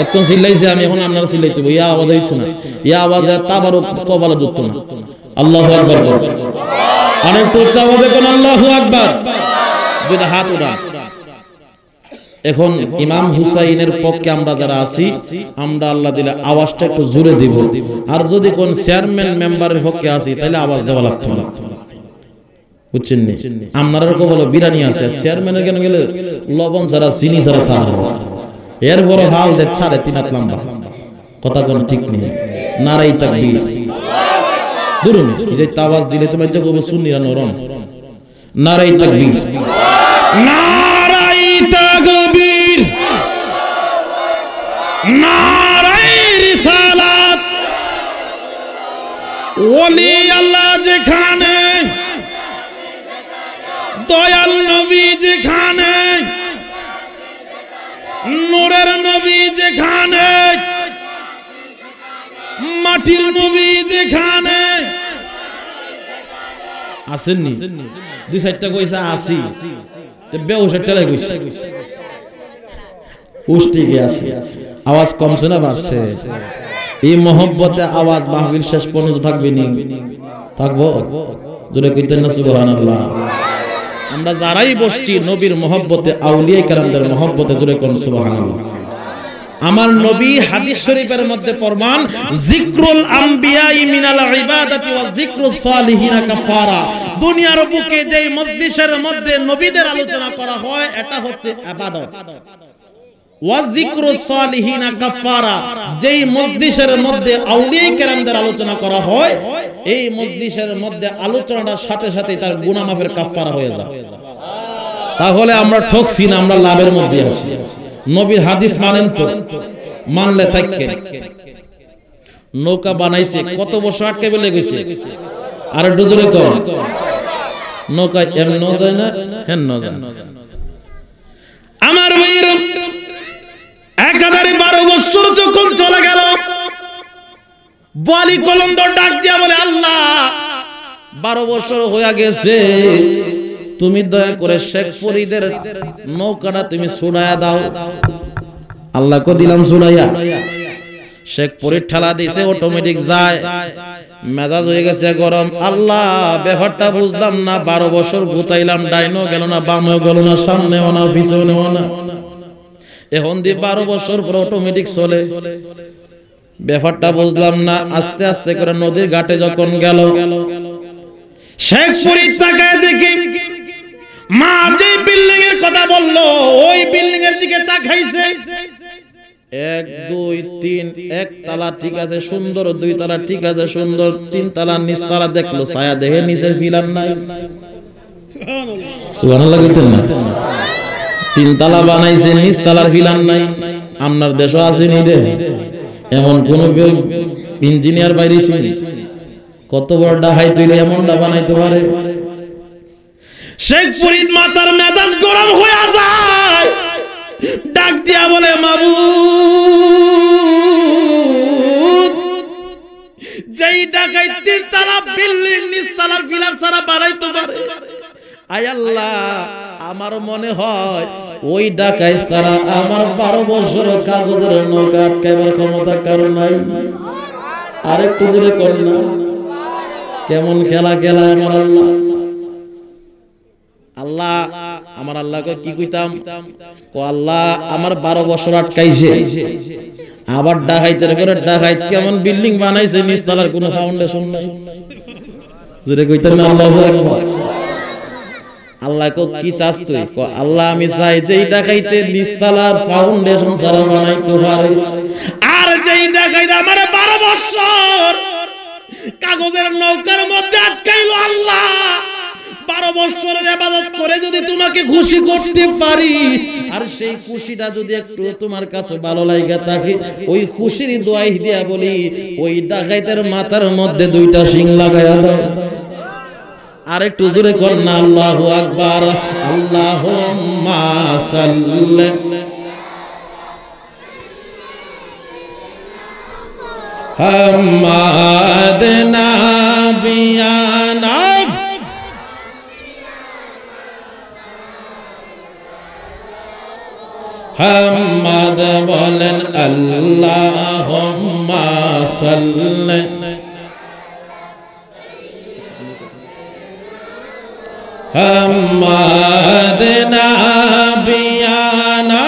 এখন চিল্লাইছে আমি, এখন আপনারা চিল্লাইতে ইয়া আওয়াজ হইছে না, ইয়া আওয়াজ তাবারক কপালে যুক্ত না। আল্লাহু আকবার। আর একটু উচ্চ আওয়াজে কোন আল্লাহু আকবার। দুইটা হাত উঠান। এখন ইমাম হুসাইনের পক্ষে আমরা যারা আছি, আমরা আল্লাহ দিলে আওয়াজটা একটু জোরে দিব, আর যদি কোন চেয়ারম্যান মেম্বারের পক্ষে আছি তাহলে আওয়াজ দেওয়া লাগতো না, বুঝছেন নি? আপনারা কবল বিরানি আছে, চেয়ারম্যানের কেন গেলে লবণ ছাড়া চিনি ছাড়া চা, এরপর হাল দে ছাড়ে 3 হাত লম্বা, কথা কোন ঠিক নেই। নারাই তাকবীর। দুরুন এই যে আওয়াজ দিলে তোমার যে কবে সুন্নিরা নরম। নারাই তাকবীর, নারাই তাকবীর, নারাই রিসালাত। ওলি আল্লাহ যেখানে, দয়াল নবী যেখানে, নূরের নবী যেখানে, মাটির নবী যেখানে, আসেননি 2-4টা কইসা আসি, বেউসেরটা কইছে উষ্টিকে আসি। আওয়াজ কমছে না বাড়ছে? এই মহব্বতে আওয়াজ মাহফিল শেষ পর্যন্ত থাকবে নি? থাকবো? জোরে কইতেন না সুবহানাল্লাহ? আমরা যারাই বসছি নবীর মহব্বতে, আউলিয়া কেরামদের মহব্বতে, জোরে কোন সুবহানাল্লাহ। আমার নবী হাদিস শরীফের মধ্যে ফরমান, যিকরুল আম্বিয়াই মিনাল ইবাদাতি ওয়া যিকরুস সালিহিনা কাফারা। দুনিয়ার বুকে যেই মজলিসের মধ্যে নবীদের আলোচনা করা হয় এটা হচ্ছে ইবাদত। ওয়া যিকরুস সালিহিনা কাফারা, যেই মজলিসের মধ্যে আউলিয়া কেরামদের আলোচনা করা হয়, এই মজলিসের মধ্যে আলোচনাটার সাথে সাথে তার গুনাহ মাফের কাফারা হয়ে যায়। তাহলে আমরা ঠকছি না, আমরা লাভের মধ্যে আছি। নবীর হাদিস মানেন তো? মানলে থাকেন। নৌকা বানাইছে কত বছর আটকে বেলে গেছে, আর একটু জোরে কর। নৌকা এমন যায় না, হেন ন যায়। আমার ভাইরা একাধারে 12 বছর যখন চলে গেল, বলি কলন্দর ডাক দিয়া বলে, আল্লাহ 12 বছর হয়ে গেছে, তুমি দয়া করে শেখ ফরিদের নৌকাটা তুমি ছুড়াইয়া দাও। আল্লাহ কো দিলাম ছুড়াইয়া। শেখ ফরিদ ঠেলা দিছে, অটোমেটিক যায়, মেজাজ হয়ে গেছে গরম। আল্লাহ ব্যাপারটা বুঝলাম না, 12 বছর গুতাইলাম, ডাইনও গেল না, বামও গেল না, সামনেও না, পিছনেও না, এখন দিয়ে 12 বছর পর অটোমেটিক চলে, ব্যাপারটা বুঝলাম না। আস্তে আস্তে করে নদীর ঘাটে যখন গেল, শেখ ফরিদ তাকায় দেখি মা যে বিল্ডিং এর কথা বললো ওই বিল্ডিং এর দিকে তাকাইছে, 1 2 3 এক তালা ঠিক আছে সুন্দর, 2 তালা ঠিক আছে সুন্দর, 3 তালা নিচ তালা দেখলো, ছায়া দেখে নিচের ফিলার নাই। সুবহানাল্লাহ কইতেন না? 3 তালা বানাইছে, নিচ তালার ফিলার নাই। আপনার দেশও আসেনি রে এমন কোন ইঞ্জিনিয়ার বাইরে শুনি, কত বড় ডাহাই তুইলে এমনটা বানাইতে পারে। শেখ ফরিদ মাতার মেজাজ গরম হয়ে যায়, ডাক দিয়া বলে মাবুদ, যেই ডাকাই 3 তালা বিল্ডিং নিচ তালার পিলার ছাড়া বানাইতে পারে, আয় আল্লাহ আমার মনে হয় ওই ডাকাই ছাড়া আমার 12 বছর কাগজের নৌকা আটকাইবার ক্ষমতা কারণ নাই। আরেকটু জোরে কর না, কেমন খেলা খেলা আমার আল্লাহ। আল্লাহ আমার আল্লাহকে কি কইতাম, ও আল্লাহ আমার 12 বছর আটকাইছে, আবার ডাকাইতের করে ডাকাইত কেমন বিল্ডিং বানাইছে, নিচতলার কোনো ফাউন্ডেশন নাই। জোরে কইতাম না আল্লাহু আকবার। আল্লাহ কো কি চাস তুই, কো আল্লাহ আমি চাই যেই ডাকাইতে নিচতলার ফাউন্ডেশন ছাড়া বানাইতে পারে, আর যেই ডাকাইতে আমার 12 বছর কাগজের নৌকার মধ্যে আটকাইলো, আল্লাহ 12 বছরের ইবাদত করে যদি তোমাকে খুশি করতে পারি, আর সেই খুশিটা যদি একটু তোমার কাছে ভালো লাগা থাকে, ওই খুশির দোয়াই দিয়া বলি ওই ডাকাইতের মাথার মধ্যে 2টা শিং লাগায়া দাও। আর একটু জোরে কর না আল্লাহু আকবার। আল্লাহুম্মা সাল্লি হাম্মাদ নাবিয়ানা হাম্মাদ বলেন আল্লাহুম্মা সাল্লি হাম্মাদ নাবিয়ানা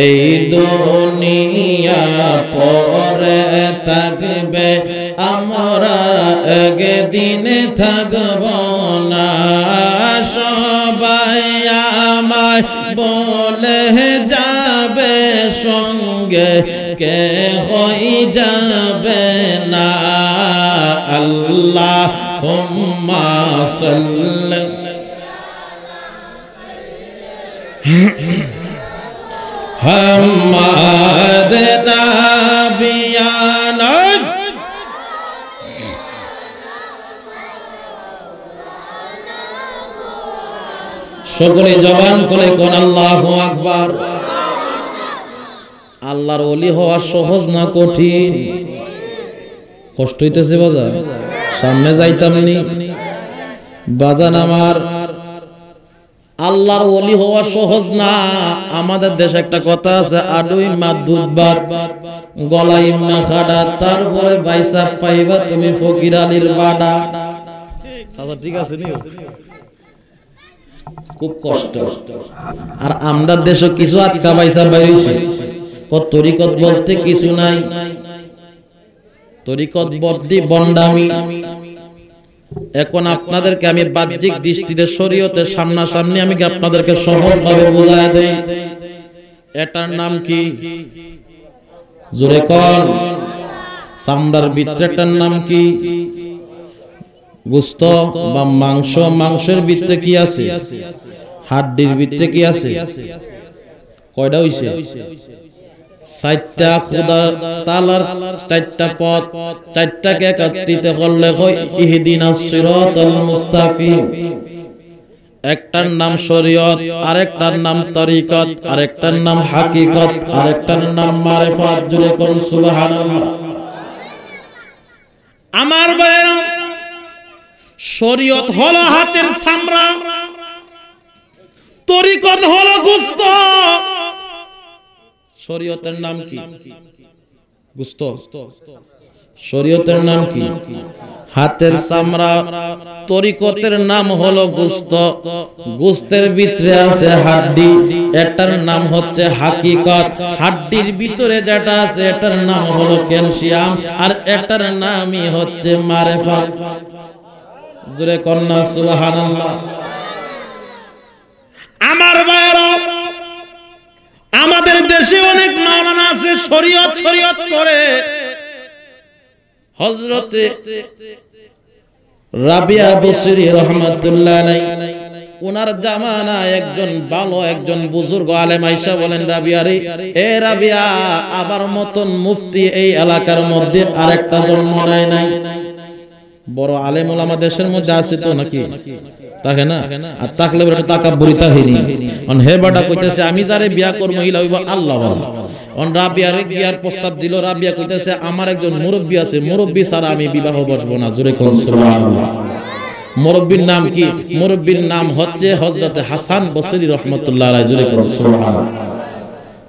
এই দুনিয়া পরে থাকবে, আমরা একদিন থাকব না। সবাই আমায় বলে যাবে সঙ্গে, কে হই যাবে না। আল্লাহুম্মা সাল্লি হাম্মাদ নাবিয়ানা সকলে জবান করে কোন আল্লাহু আকবার। আল্লাহর ওলি হওয়া সহজ না কঠিন? কষ্ট হইতেছে বাজার, সামনে যাইতাম নি বাজান আমার। আল্লাহর ওলি হওয়া সহজ না। আমাদের দেশে একটা কথা আছে, আডুই মাছ দুধ ভাত গলাই না খাড়া, তারপরে বাইসা পাইবা তুমি ফকির আলীর বাড়া। আচ্ছা ঠিক আছে নি, খুব কষ্ট। আর আমাদের দেশে কিছু আটকা বাইসা বাইরেছে, তরিকত বলতে কিছু নাই, তরিকত বলতে বন্ডামি। এখন আপনাদেরকে আমি বাহ্যিক দৃষ্টিতে শরীয়তের সামনাসামনি আমি আপনাদেরকে সহজভাবে বোঝায় দেই। এটার নাম কি? জোরে কোন। চামড়ার ভিতরে এটার নাম কি? গোশত বা মাংস। মাংসের ভিতরে কি আছে? হাড্ডির ভিতরে কি আছে? কয়টা হইছে? 4টা খোদা তাআলার 4টা পথ, 4টাকে একত্রিত করলে হয় ইহদিনাস সিরাতাল মুস্তাকিম। একটার নাম শরীয়ত, আরেকটার নাম তরিকত, আরেকটার নাম হাকিকত, আরেকটার নাম মারিফাত। জুড়ে কোন সুবহানাল্লাহ। আমার ভাইরা, শরীয়ত হলো হাতের চামড়া, তরিকত হলো গোশত। শরীয়তের নাম কি? গোশত। শরীয়তের নাম কি? হাতের চামড়া। তরিকতের নাম হলো গোশত। গোশতের ভিতরে আছে হাড্ডি, এটার নাম হচ্ছে হাকিকত। হাড্ডির ভিতরে যেটা আছে এটার নাম হলো ক্যালসিয়াম, আর এটার নামই হচ্ছে মারেফাত। জোরে কন্যা সুবহানাল্লাহ। আমার ভাইরা, আমাদের দেশে অনেক মাওলানা আছে শরীয়ত করে। হযরতে রাবিয়া বসরি রাহমাতুল্লাহ আলাইহি, ওনার জামানায় একজন ভালো একজন বুজুর্গ আলেম আয়েশা বলেন, রাবিয়া রে, এ রাবিয়া, আবার মতন মুফতি এই এলাকার মধ্যে আরেকটা জন্ম নেয় নাই। বড় আলেম ওলামা দেশের মধ্যে আছে তো নাকি? তাকে না, আর তাকলে বড় তাকাব্বুরি তাহিনী। অন হে বাটা কইতেছে আমি যারে বিয়া করব মহিলা হইব আল্লাহ ওয়ালা। অন রাবিয়ারে বিয়ার প্রস্তাব দিল, রাবিয়া কইতেছে আমার একজন মুরব্বি আছে, মুরব্বি ছাড়া আমি বিবাহ বসবো না। জোরে কোন সুবহানাল্লাহ। মুরব্বির নাম কি? মুরব্বির নাম হচ্ছে হযরতে হাসান বসরি রাহমাতুল্লাহ আলাইহি। জোরে কোন সুবহানাল্লাহ।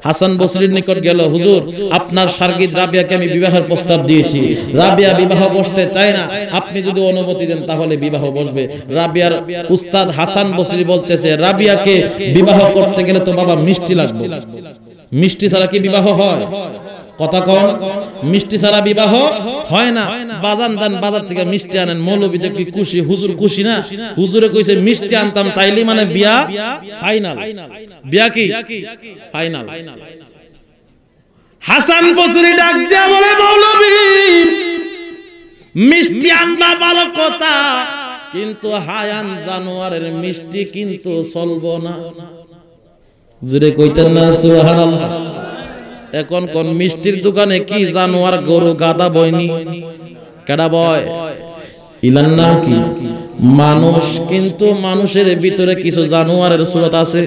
হাসান বসরির নিকট গেল, হুজুর আপনার শারগিদ রাবিয়াকে আমি বিবাহের প্রস্তাব দিয়েছি, রাবিয়া বিবাহ বসতে চায় না, আপনি যদি অনুমতি দেন তাহলে বিবাহ বসবে। রাবিয়ার উস্তাদ হাসান বসরি বলতেছে, রাবিয়াকে বিবাহ করতে গেলে তো বাবা মিষ্টি লাগবে, মিষ্টি ছাড়া কি বিবাহ হয়? কথা কম, মিষ্টি ছাড়া বিবাহ হয় না। বাজান দান বাজার থেকে মিষ্টি আনেন, মৌলবীতে কি খুশি, হুজুর খুশি না? হুজুরে কইছে মিষ্টি আনতাম তাইলে মানে বিয়া ফাইনাল। বিয়া কি ফাইনাল? হাসান বসরি ডাক দিয়া বলে, মৌলবী মিষ্টি আনবা ভালো কথা, কিন্তু হায়ান জানোয়ারের মিষ্টি কিন্তু চলবো না। জুড়ে কইতেন না সুবহানাল্লাহ। এখন কোন মিষ্টির দোকানে কি জানোয়ার গরু গাদা বয়নি? কেডা বয়? ইলান নাম কি? মানুষ। কিন্তু মানুষের ভিতরে কিছু জানোয়ারের সুরত আছে,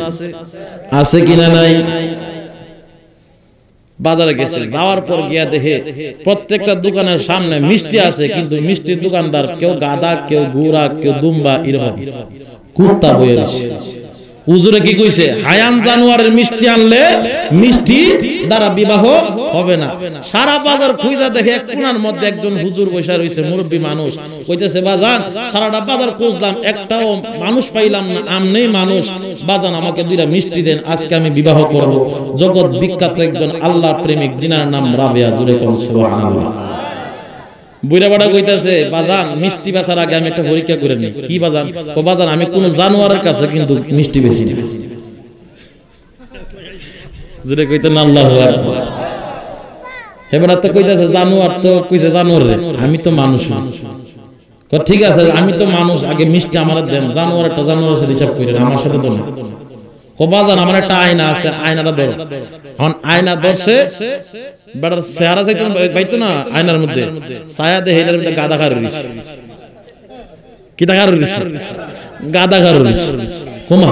আছে কিনা নাই? বাজারে গেছে, যাওয়ার পর গিয়া দেখে প্রত্যেকটা দোকানের সামনে মিষ্টি আছে, কিন্তু মিষ্টির দোকানদার কেউ গাদা, কেউ ঘোড়া, কেউ দুম্বা, এরকম কুত্তা বয়ে আছে। হুজুরে কি কইছে? হায়ান জানোয়ারের মিষ্টি আনলে মিষ্টি দ্বারা বিবাহ হবে না। সারা বাজার খুঁজা দেখে এক কোণার মধ্যে একজন হুজুর বসে রইছে, মুরব্বী মানুষ। কইতেছে, বাজান সারাটা বাজার খুঁজলাম, একটাও মানুষ পাইলাম না, আমনেই মানুষ। বাজান আমাকে দুইটা মিষ্টি দেন, আজকে আমি বিবাহ করব। জগৎ বিখ্যাত একজন আল্লাহ প্রেমিক, যিনার নাম রাবিয়া। জুরে কোন সুবহানাল্লাহ। বুইরা বাড়া কইতাছে, বাজান মিষ্টি বেচার আগে আমি একটা পরীক্ষা করে নিই। কি বাজান? ও বাজান আমি কোন জানোয়ারের কাছে কিন্তু মিষ্টি বেশি না। যেটা কইতেন আল্লাহু আকবার। এবার তো কইতাছে জানোয়ার, তো কইছে জানোয়ার রে, আমি তো মানুষ। ঠিক আছে আমি তো মানুষ, আগে মিষ্টি আমার দেন, জানোয়ারটা জানোয়ারের সাথে হিসাব করেন, আমার সাথে তো না। বাজান আমার একটা আয়না আছে, আয়নাটা ধরো। এখন আয়না ধরছে, বেটার চেহারা যাইতো পাইতো না, আয়নার মধ্যে ছায়া দেহে এটার মধ্যে গাদা খার রইছে। কি দেখার রইছে? গাদা খার রইছে। কোমা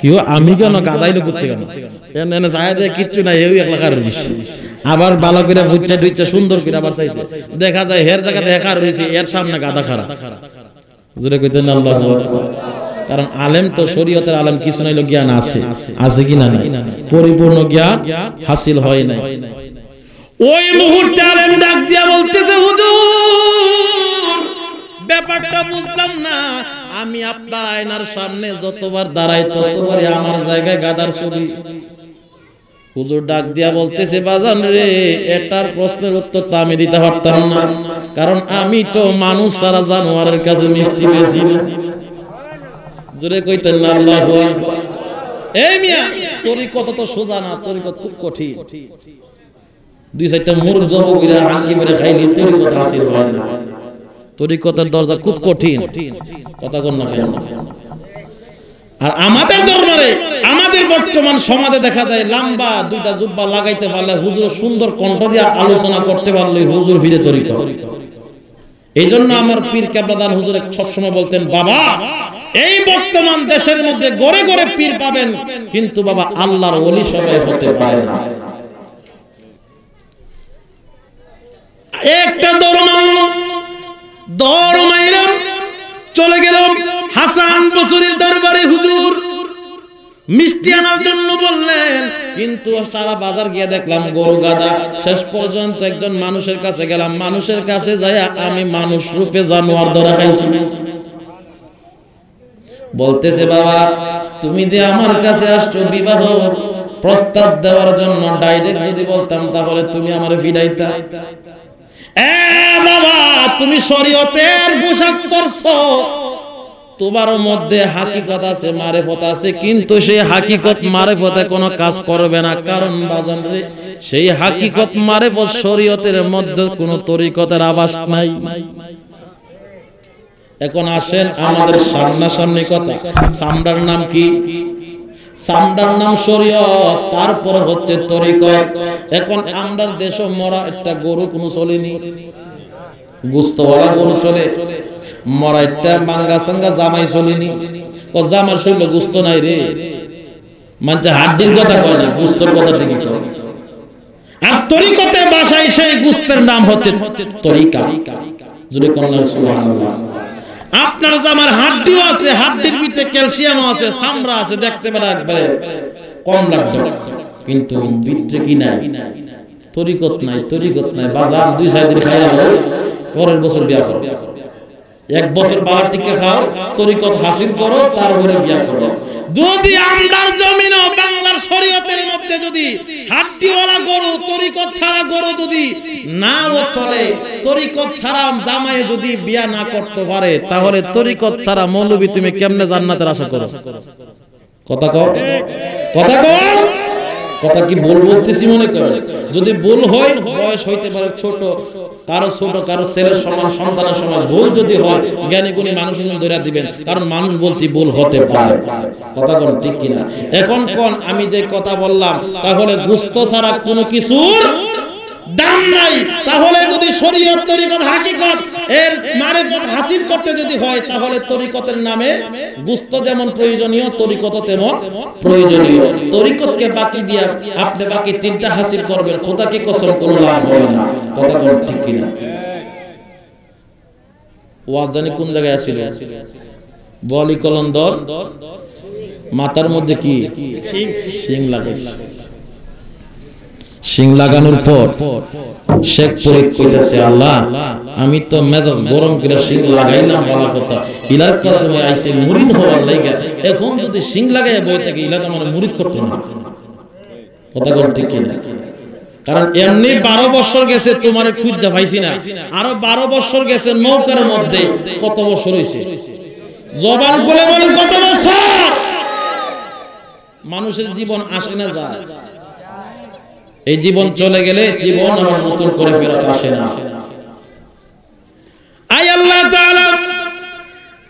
কি আমি কেন গাদাইলো করতে কেন? এনে ছায়া দেহে কিচ্ছু নাই, এই একলা খার রইছে। আবার ভালো করে বুঝতে দুইটা সুন্দর করে আবার চাইছে, দেখা যায় হের জায়গা দেখা রইছে, এর সামনে গাদা খারা। জোরে কইতেন আল্লাহু আকবার। কারণ আলেম তো শরীয়তের আলেম, কিছু নাইলো জ্ঞান আছে, আছে কি না? পরিপূর্ণ জ্ঞান হাসিল হয় নাই। ওই মুহূর্তে আলেম ডাক দিয়া বলতেছে, হুজুর ব্যাপারটা বুঝলাম না, আমি আপনার আয়নার সামনে যতবার দাঁড়াই ততবারই আমার জায়গায় গাদার ছবি। হুজুর ডাক দিয়া বলতেছে, বাজান রে, এটার প্রশ্নের উত্তর তো আমি দিতে পারতাম না, কারণ আমি তো মানুষ ছাড়া জানোয়ারের কাছে মিষ্টি বেশি না। জোরে কইতেন না আল্লাহু আকবার। এই মিয়া তরিকত তো সোজা না, তরিকত খুব কঠিন। দুই চারটা মুরগ জব কইরা আঙ্কি মেরে খাইলি তরিকত হাসিল হয় না। তরিকতের দরজা খুব কঠিন। কথা কোন না কেন? আর আমাদের দরবারে, আমাদের বর্তমান সমাজে দেখা যায় লম্বা দুইটা জুব্বা লাগাইতে পারলে, হুজুর সুন্দর কণ্ঠ দিয়ে আলোচনা করতে পারলে হুজুর ফিরে তরিকত। এই জন্য আমার পীর কেবলাদান হুজুর সবসময় বলতেন, বাবা এই বর্তমান দেশের মধ্যে গড়ে গড়ে পীর পাবেন, কিন্তু বাবা আল্লাহর ওলি সবাই হতে পারে না। একটা দৌড় মাইরা চলে গেল হাসান বসরির দরবারে। হুজুর মিষ্টি আনার জন্য বললেন, কিন্তু সারা বাজার গিয়ে দেখলাম গরু গাদা। শেষ পর্যন্ত একজন মানুষের কাছে গেলাম, মানুষের কাছে যাই আমি মানুষ রূপে জানোয়ার ধরা খাইছি। বলতেছে, বাবা তুমি যে আমার কাছে আসছো বিবাহ প্রস্তাব দেওয়ার জন্য, ডাইরেক্ট যদি বলতাম তাহলে তুমি আমারে ফিরাইতা। বাবা তুমি শরীয়তের পোশাক পরছো, তোমার মধ্যে হাকিকত আছে, মারেফত আছে, কিন্তু সেই হাকিকত মারেফতে কোনো কাজ করবে না। কারণ বাজান রে, সেই হাকিকত মারেফত শরীয়তের মধ্যে কোনো তরিকতের আভাস নাই। এখন আসেন আমাদের সামনাসামনি কথা, সামরার নাম কি? সামরার নাম শরীয়ত, তারপর হচ্ছে তরিকত। এখন আমরার দেশে মরা একটা গরু কোনো চলেনি, গোস্তওয়ালা গরু চলে, মরা একটা মাঙ্গা সাঙ্গা জামাই চলেনি। ও জামার শরীরে গোস্ত নাই রে, মানে হাড্ডির কথা কয় না, গোস্তর কথা ঠিকই কয়। আর তরিকতের ভাষায় সেই গোস্তের নাম হচ্ছে তরিকা। যদি কোন সুবহানাল্লাহ। আপনার জামার হাড্ডিও আছে, হাড্ডির ভিতরে ক্যালসিয়ামও আছে, চামড়া আছে, দেখতে পারে একবারে কম লাগবে, কিন্তু ভিতরে কি নাই? তরিকত নাই, তরিকত নাই। বাজার 2-4 দিন খাইয়া পরের বছর বিয়া করো, 1 বছর বাবার টিকে খাও, তরিকত হাসিল করো, তারপরে বিয়া করো। যদি আমরার জমিন ও বাংলার শরীয়তের মধ্যে যদি হাড্ডিওয়ালা গরু, তরিকত ছাড়া গরু যদি নাও চলে, তরিকত ছাড়া জামায়ে যদি বিয়া না করতে পারে, তাহলে তরিকত ছাড়া মৌলবী তুমি কেমনে জান্নাতের আশা করো? কথা কও, কথা কও। কথা কি ভুল বলতেছি মনে করো? যদি ভুল হয়, বয়স হইতে পারে ছোট, কারো ছোট, কারো ছেলের সমান, সন্তানের সমান। ভুল যদি হয় জ্ঞানী গুণী মানুষের জন্য ধরে দিবেন, কারণ মানুষ বলতে ভুল হতে পারে। কথা কোন ঠিক কিনা? এখন কোন আমি যে কথা বললাম, তাহলে গোশত ছাড়া কোনো কিছুর দাম নাই। তাহলে যদি শরীয়ত, তরিকত, হাকিকত এর মারিফত হাসিল করতে যদি হয়, তাহলে তরিকতের নামে গোশত যেমন প্রয়োজনীয়, তরিকত তেমন প্রয়োজনীয়। তরিকতকে বাকি দিয়া আপনি বাকি 3টা হাসিল করবেন, খোদাকে কসম কোনো লাভ হবে না। কথা কোন ঠিক কিনা? ওয়াজ জানি কোন জায়গায় আছিল, বলি কলন্দর মাথার মধ্যে কি শিং লাগাইছে। শিং লাগানোর পর শেখ ফরিদ কইতাছে, আল্লাহ আমি তো মেজাজ গরম করে শিং লাগাইলাম, ভালো কথা, ইলার কাছে আইছে মুরিদ হওয়ার লাগা, এখন যদি শিং লাগাইয়া বই থাকে, ইলাকা আমার মুরিদ করতে না। কথা কোন ঠিক কিনা? কারণ এমনি 12 বছর গেছে তোমার খুঁজা পাইছি না, আরো 12 বছর গেছে নৌকার মধ্যে। কত বছর হইছে? জবান বলে বলেন কত বছর? মানুষের জীবন আসে না যায়, এই জীবন চলে গেলে জীবন আমার নতুন করে ফেরত আসে না। আয় আল্লাহ তাআলা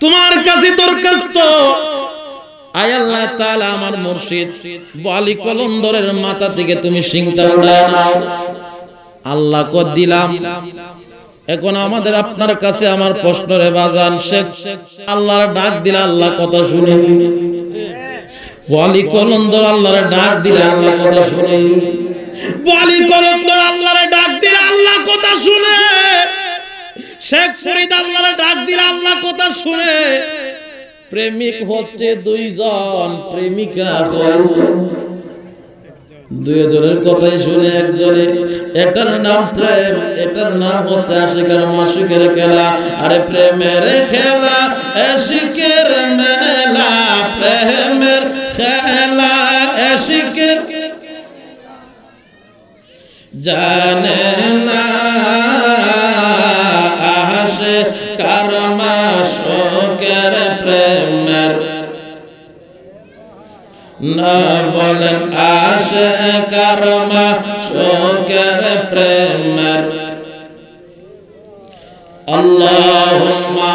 তোমার কাছে দরখাস্ত, আয় আল্লাহ তাআলা আমার মুর্শিদ ওয়ালি কলন্দরের মাথা থেকে তুমি শিংটা উড়ায় নাও। আল্লাহ কো দিলাম। এখন আমাদের আপনার কাছে আমার প্রশ্ন রে বাজান, শেখ আল্লাহর ডাক দিলা, আল্লাহ কথা শুনে। ওয়ালি কলন্দর আল্লাহর ডাক দিলা, আল্লাহ কথা শুনে। ওয়ালি কলন্দর আল্লাহর ডাক দিলা, আল্লাহ কথা শুনে। শেখ ফরিদ আল্লাহর ডাক দিলা, আল্লাহ কথা শুনে। প্রেমিক হচ্ছে 2 জন, প্রেমিকা হচ্ছে 2 জনের কথাই শুনে একজনে। এটার নাম প্রেম, এটার নাম হচ্ছে আশিকের মাশিকের খেলা। আরে প্রেমের খেলা, আশিকের মেলা, প্রেমের খেলা, আশিকের জানে না আশে কারমা শোকের প্রেমের না বলেন আশে কারমা শোকের প্রেমের। আল্লাহুম্মা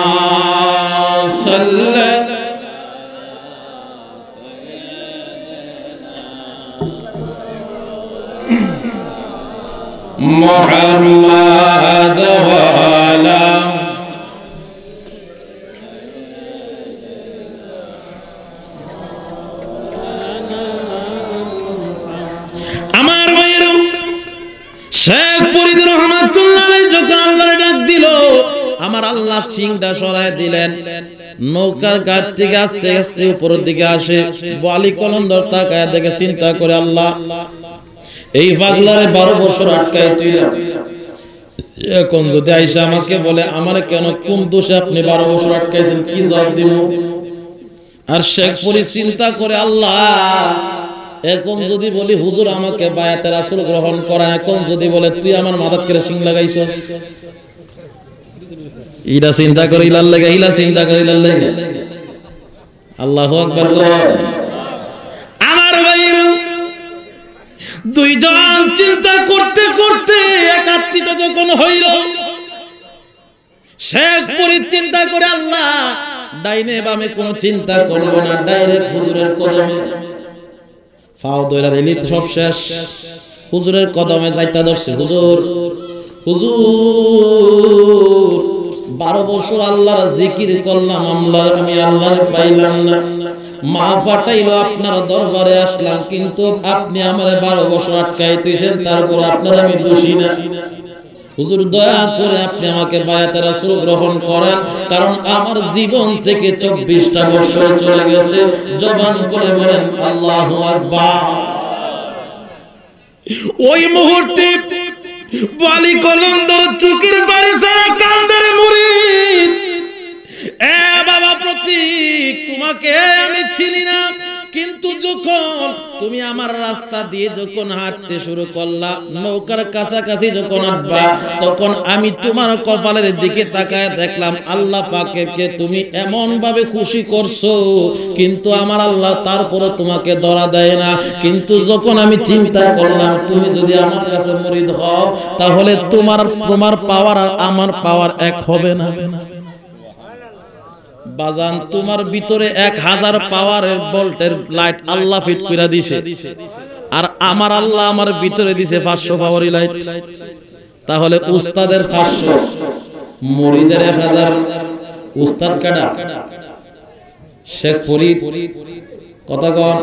সাল্লি মুহাম্মাদ ওয়া আলা আমার ভাইয়েরা, শেখ ফরিদ রহমাতুল্লাহ যখন আল্লাহর ডাক দিল, আমার আল্লাহ সিংটা সরায় দিলেন। নৌকার ঘাট থেকে আস্তে আস্তে উপরের দিকে আসে। ওয়ালি কলন্দর তাকায় দেখে চিন্তা করে, আল্লাহ এই পাগলারে 12 বছর আটকায় তুই, এখন যদি আইসা আমাকে বলে আমার কেন কোন দোষে আপনি 12 বছর আটকাইছেন, কি জবাব দিব? আর শেখ ফরিদ চিন্তা করে, আল্লাহ এখন যদি বলি হুজুর আমাকে বায়াতে রাসূল গ্রহণ করা, এখন যদি বলে তুই আমার মাথাত করে সিং লাগাইছস, ইলা চিন্তা করে ইলার লাগে, ইলা চিন্তা করে ইলার লাগে। আল্লাহু আকবার। আমার ভাইরা দুইজন চিন্তা করতে করতে একাত্রিত যখন হইল, শেখ ফরিদ চিন্তা করে, আল্লাহ ডাইনে বামে কোনো চিন্তা করব না, ডাইরেক্ট হুজুরের কদমে ফাও দইরা রেলি, সব শেষ। হুজুরের কদমে যাইতা ধরছে। হুজুর, হুজুর 12 বছর আল্লাহর জিকির করলাম, আমি আল্লাহর পাইলাম না, মা পাঠাইলো আপনার দরবারে আসলাম, কিন্তু আপনি আমারে 12 বছর আটকাই দিয়েছেন, তারপর আপনার আমি দোষী না। হুজুর দয়া করে আপনি আমাকে বায়াতে রাসূল গ্রহণ করেন, কারণ আমার জীবন থেকে 24টা বছর চলে গেছে। জবান করে বলেন আল্লাহু আকবার। ওই মুহূর্তে ওয়ালি কলন্দর চোখের পানি ছাড়া কান্দের মুরিদ, এ বাবা প্রতীক তোমাকে আমি চিনি না, কিন্তু যখন তুমি আমার রাস্তা দিয়ে যখন হাঁটতে শুরু করলা, নৌকার কাছাকাছি যখন আসবা, তখন আমি তোমার কপালের দিকে তাকায় দেখলাম আল্লাহ পাককে তুমি এমন ভাবে খুশি করছো, কিন্তু আমার আল্লাহ তারপরে তোমাকে ধরা দেয় না। কিন্তু যখন আমি চিন্তা করলাম তুমি যদি আমার কাছে মুরিদ হও, তাহলে তোমার পাওয়ার আর আমার পাওয়ার এক হবে না। বাজান তোমার ভিতরে 1000 পাওয়ারের ভোল্টের লাইট আল্লাহ ফিট করে দিছে, আর আমার আল্লাহ আমার ভিতরে দিছে 500 পাওয়ারি লাইট। তাহলে উস্তাদের 500, মুরিদের 1000। উস্তাদ কাটা শেখ ফরিদ, কথা কন।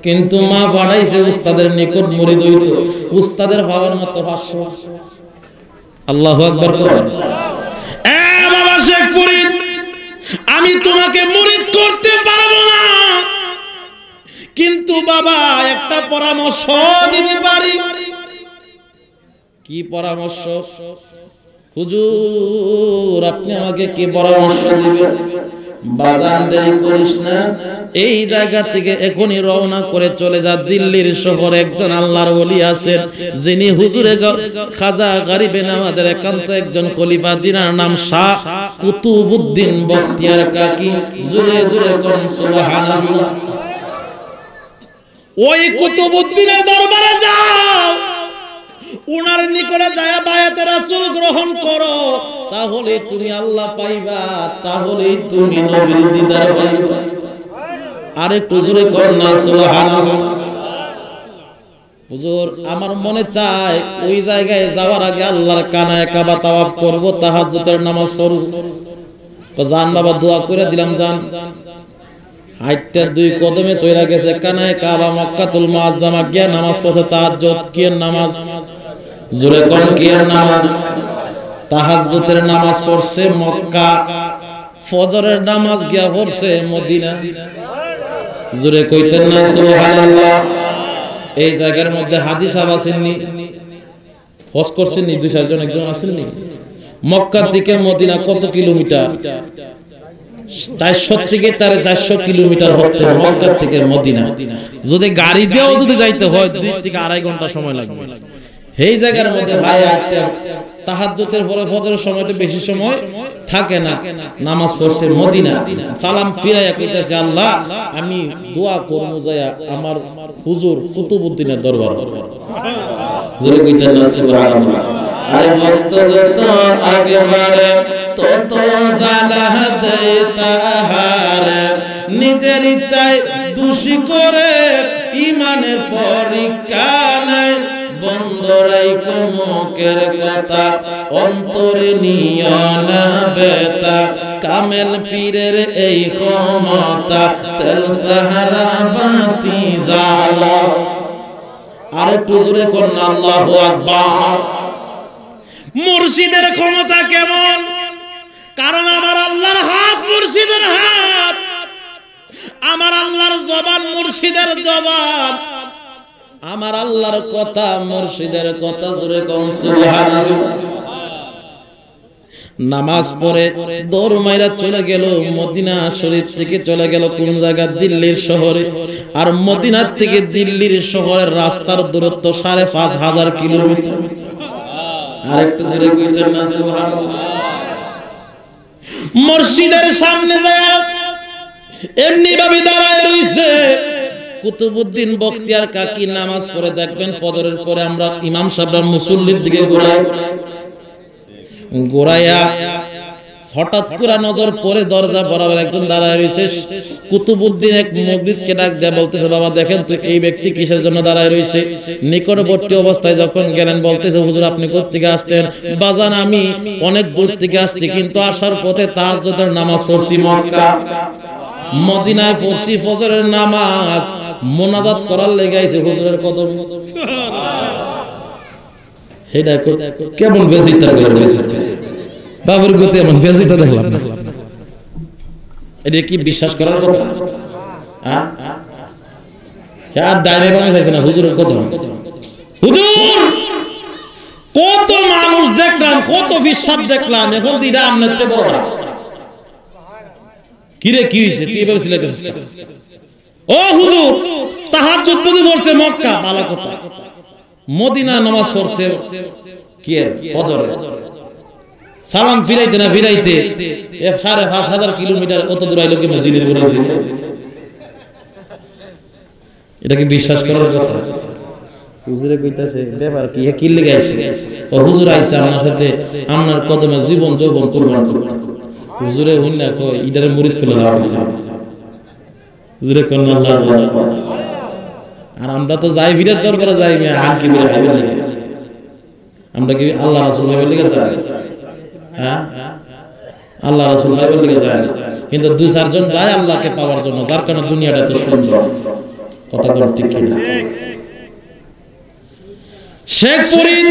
কিন্তু মা পাঠাইছে উস্তাদের নিকট মুরিদ হইতো, উস্তাদের পাওয়ার মতো 500। আল্লাহু আকবার। এ বাবা শেখ ফরিদ, আমি তোমাকে মুরিদ করতে পারবো না, কিন্তু বাবা একটা পরামর্শ দিতে পারি। কি পরামর্শ? হুজুর আপনি আমাকে কি পরামর্শ দিবেন? বাজান দেরি করিস না, এই জায়গা থেকে এখনই রওনা করে চলে যা। দিল্লির শহরে একজন আল্লাহর ওলি আছেন, যিনি হুজুরে খাজা গরিবে নওয়াজের একান্ত একজন খলিফা, যিনার নাম শাহ কুতুবউদ্দিন বখতিয়ার কাকি। জোরে জোরে কোন সুবহানাল্লাহ। ওই কুতুবউদ্দিনের দরবারে যাও, উনার নিকটে যায় বায়াতে রাসূল গ্রহণ করো, তাহলে তুমি আল্লাহ পাইবা, তাহলে তুমি নবীর দিদার পাইবা। আরেকটু জোরে কর না সুবহানাল্লাহ। হুজুর আমার মনে চায় ওই জায়গায় যাওয়ার আগে আল্লাহর কানায়ে কাবা তাওয়াফ করব, তাহাজ্জুদের নামাজ পড়ব। তো জান বাবা দোয়া করে দিলাম, জান হাইটটা 2 কদমে চইরা গেছে কানায়ে কাবা মক্কাতুল মুআজ্জামা গিয়া নামাজ পড়ছে। তাহাজ্জুদ কি নামাজ? জোরে কোন কি নামাজ? তাহাজ্জুদের নামাজ পড়ছে মক্কা, ফজরের নামাজ গিয়া পড়ছে মদিনা। জোরে কইতেন না সুবহানাল্লাহ। এই জায়গার মধ্যে হাদিস আছেননি, হজ করছেননি 2-4 জন, একজন আছেননি। মক্কা থেকে মদিনা কত কিলোমিটার? 400 থেকে 450 কিলোমিটার হতে মক্কা থেকে মদিনা। যদি গাড়ি দিয়েও যদি যাইতে হয় 2 থেকে 2.5 ঘন্টা সময় লাগবে। এই জায়গার মধ্যে ভাই একটা তাহাজ্জুদের পরে ফজরের সময়টা বেশি সময় থাকে না, নামাজ পড়ছে মদিনা। সালাম ফিরাইয়া কইতাছে আল্লাহ আমি দোয়া করব যায়া আমার হুজুর কুতুবউদ্দিনের দরবার। জোরে কইতেন না সুবহানাল্লাহ। আরে ভক্ত যত আগে বাড়ে তত জ্বালা দেয় তাহারে, নিজের ইচ্ছায় দোষী করে ঈমানের পরীক্ষা নাই। বন্দরাই মুখের কথা অন্তরে নিয়া না বেতা, কামেল পীরের এই ক্ষমতা তেল সাহারা বাতি জ্বালা। আরেকটু জোরে করুন আল্লাহু আকবার। মুর্শিদের ক্ষমতা কেমন? কারণ আমার আল্লাহর হাত মুর্শিদের হাত, আমার আল্লাহর জবান মুর্শিদের জবান, আমার আল্লাহর কথা মুর্শিদের কথা। জোরে কোন সুবহানাল্লাহ। নামাজ পড়ে দৌড় মাইরা চলে গেল মদিনা শরীফ থেকে, চলে গেল কোন জায়গা? দিল্লির শহরে। আর মদিনার থেকে দিল্লির শহরের রাস্তার দূরত্ব ৫,৫০০ কিলোমিটার। আর একটু জোরে কইতেন না সুবহানাল্লাহ। মসজিদের সামনে যায় এমনি ভাবে দাঁড়ায় রইছে কুতুবউদ্দিন বখতিয়ার কাকি। নামাজ পড়ে দেখবেন ফজরের পরে আমরা ইমাম সাহেবরা মুসল্লির দিকে গোড়াইয়া হঠাৎ করে নজর পড়ে দরজা বরাবর একজন দাঁড়ায় রয়েছে। কুতুবউদ্দিন এক মুরিদকে ডাক দেয়া বলতেছে, বাবা দেখেন তো এই ব্যক্তি কিসের জন্য দাঁড়ায় রয়েছে। নিকটবর্তী অবস্থায় যখন গেলেন বলতেছে, হুজুর আপনি কোথা থেকে আসছেন? বাজান আমি অনেক দূর থেকে আসছি, কিন্তু আসার পথে তাহাজ্জুদের নামাজ পড়ছি মক্কা মদিনায় পড়ছি ফজরের নামাজ, মোনাজাত করার লেগে আইছে হুজুরের কদম। এটা কেমন বেজিতা বাবুর গতি, এমন বেজিতা দেখলাম না। এটা কি বিশ্বাস করার কথা? হ্যাঁ ডাইনে বামে চাইছে না হুজুরের কদম। হুজুর কত মানুষ দেখলাম, কত বিশ্বাস দেখলাম, এখন এটা আপনার তে বড় না। কিরে কি হইছে? তুই এভাবে সিলেক্ট ও হুজুর তাহাজ্জুদ বুঝি পড়ছে মক্কা, ভালো কথা। মদিনা নামাজ পড়ছে কি এর ফজরে, সালাম ফিরাইতে না ফিরাইতে ৫,৫০০ কিলোমিটার অত দূর আইলো কি মসজিদে পড়েছে। এটা কি বিশ্বাস করার কথা? হুজুরে কইতাছে ব্যাপার কি, কি লেগে আইছে? ও হুজুর আইছে আমার সাথে আপনার কদমে জীবন যৌবন কুরবান করতে। হুজুরে হইনা কই ইদারে মুরিদ করে লাভ হচ্ছে। হুজুরে কোন আল্লাহ। আর আমরা তো যাই ভিড়ের দরবারে যাই মে আর কি বের হইবে লাগে। আমরা কি আল্লাহ রাসূল হইবে লাগে যাই? হ্যাঁ আল্লাহ রাসূল হইবে লাগে যায় না, কিন্তু দুই চারজন যায় আল্লাহকে পাওয়ার জন্য, যার কারণে দুনিয়াটা তো সুন্দর। কথা কোন ঠিক কি না? শেখ ফরিদ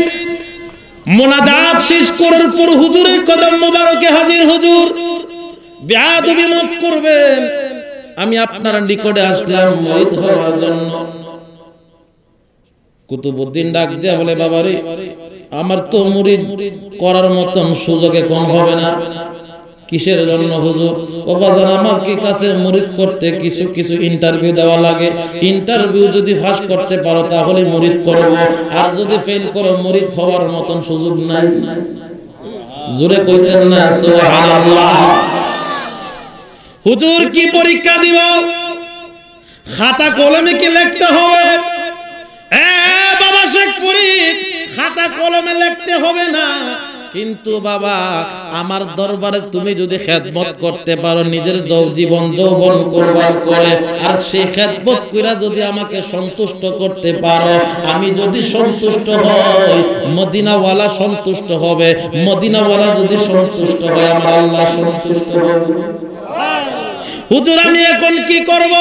মোনাজাত শেষ করার পর হুজুরের কদম মোবারকে হাজির। হুজুর বেয়াদবি মাফ করবেন, আমি আপনার নিকটে আসলাম মুরিদ হওয়ার জন্য। কুতুবউদ্দিন ডাক দিয়া বলে, বাবা রে আমার তো মুরিদ করার মতন সুযোগ এখন হবে না। কিসের জন্য হুজুর? ও বাজান আমাকে কাছে মুরিদ করতে কিছু কিছু ইন্টারভিউ দেওয়া লাগে, ইন্টারভিউ যদি পাস করতে পারো তাহলে মুরিদ করব, আর যদি ফেল করো মুরিদ হওয়ার মতন সুযোগ নাই। জোরে কইতেন না সুবহানাল্লাহ। হুজুর কি পরীক্ষা দিব? খাতা কলমে কি লিখতে হবে? বাবা শেখ ফরিদ খাতা কলমে লিখতে হবে না, কিন্তু বাবা আমার দরবারে তুমি যদি খেদমত করতে পারো, নিজের জীবন যৌবন কুরবান করে, আর সেই খেদমত কইরা যদি আমাকে সন্তুষ্ট করতে পারো, আমি যদি সন্তুষ্ট হই মদিনাওয়ালা সন্তুষ্ট হবে, মদিনাওয়ালা যদি সন্তুষ্ট হয় আমার আল্লাহ সন্তুষ্ট হবে। হুজুর আমি এখন কি করব?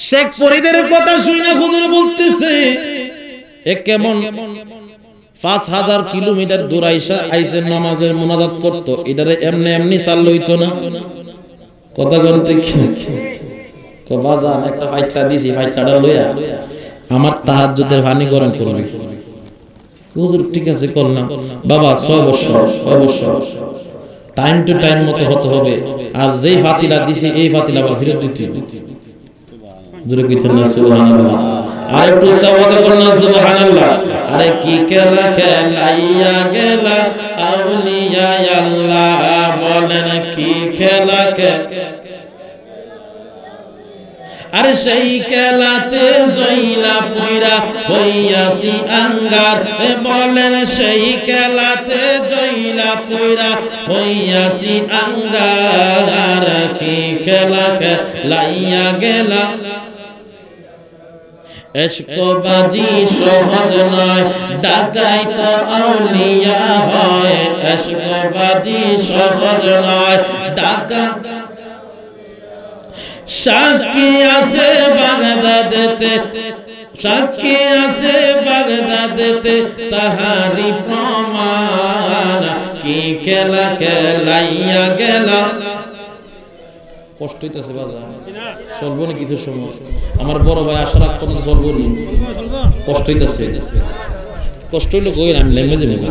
শেখ ফরিদের কথা শুনে হুজুর বলতেছে, এ কেমন ৫,০০০ কিলোমিটার দূর আইসে নামাজের মোনাজাত করতো, এটারে এমনি এমনি চাল লইতো না। কথা কোন ঠিক কো বাজান একটা ফাইটটা দিছি, ফাইটটা লইয়া আমার তাহাজ্জুদের পানি গরম করবি। হুজুর ঠিক আছে করলাম। বাবা ৬ বছর টাইম টু টাইম মতো হতে হবে, আর যেই ফাতিলা দিছি এই ফাতিলা আবার ফেরত দিতে হবে। জোরে কইতেন না সুবহানাল্লাহ। আর একটু তাওয়াজ করুন না সুবহানাল্লাহ। আরে কি খেলা খেলাইয়া গেলা আউলিয়া আল্লাহ, বলেন কি খেলা আরে সেই খেলাতে জয়লা পয়রা হইয়াছি আঙ্গার, বলেন সেই খেলাতে জয়লা পয়রা হইয়াছি আঙ্গার। কি খেলা খেলাইয়া গেলা, এশকবাজি সহজ নয় ডাকাইত আউলিয়া হয়, এশকবাজি সহজ নয় ডাকা। সাক্ষী আছে বাগদাদেতে, সাক্ষী আছে বাগদাদেতে তাহারি প্রমাণ। কি কেলা কেলাইয়া গেলা। কষ্ট হইতেছে বাজার, চলবো না কিছু সময়। আমার বড় ভাই আশা রাখ কোনো চলবো নি, কষ্ট হইতেছে। কষ্ট হইলে কই আমি লেমে যাবো,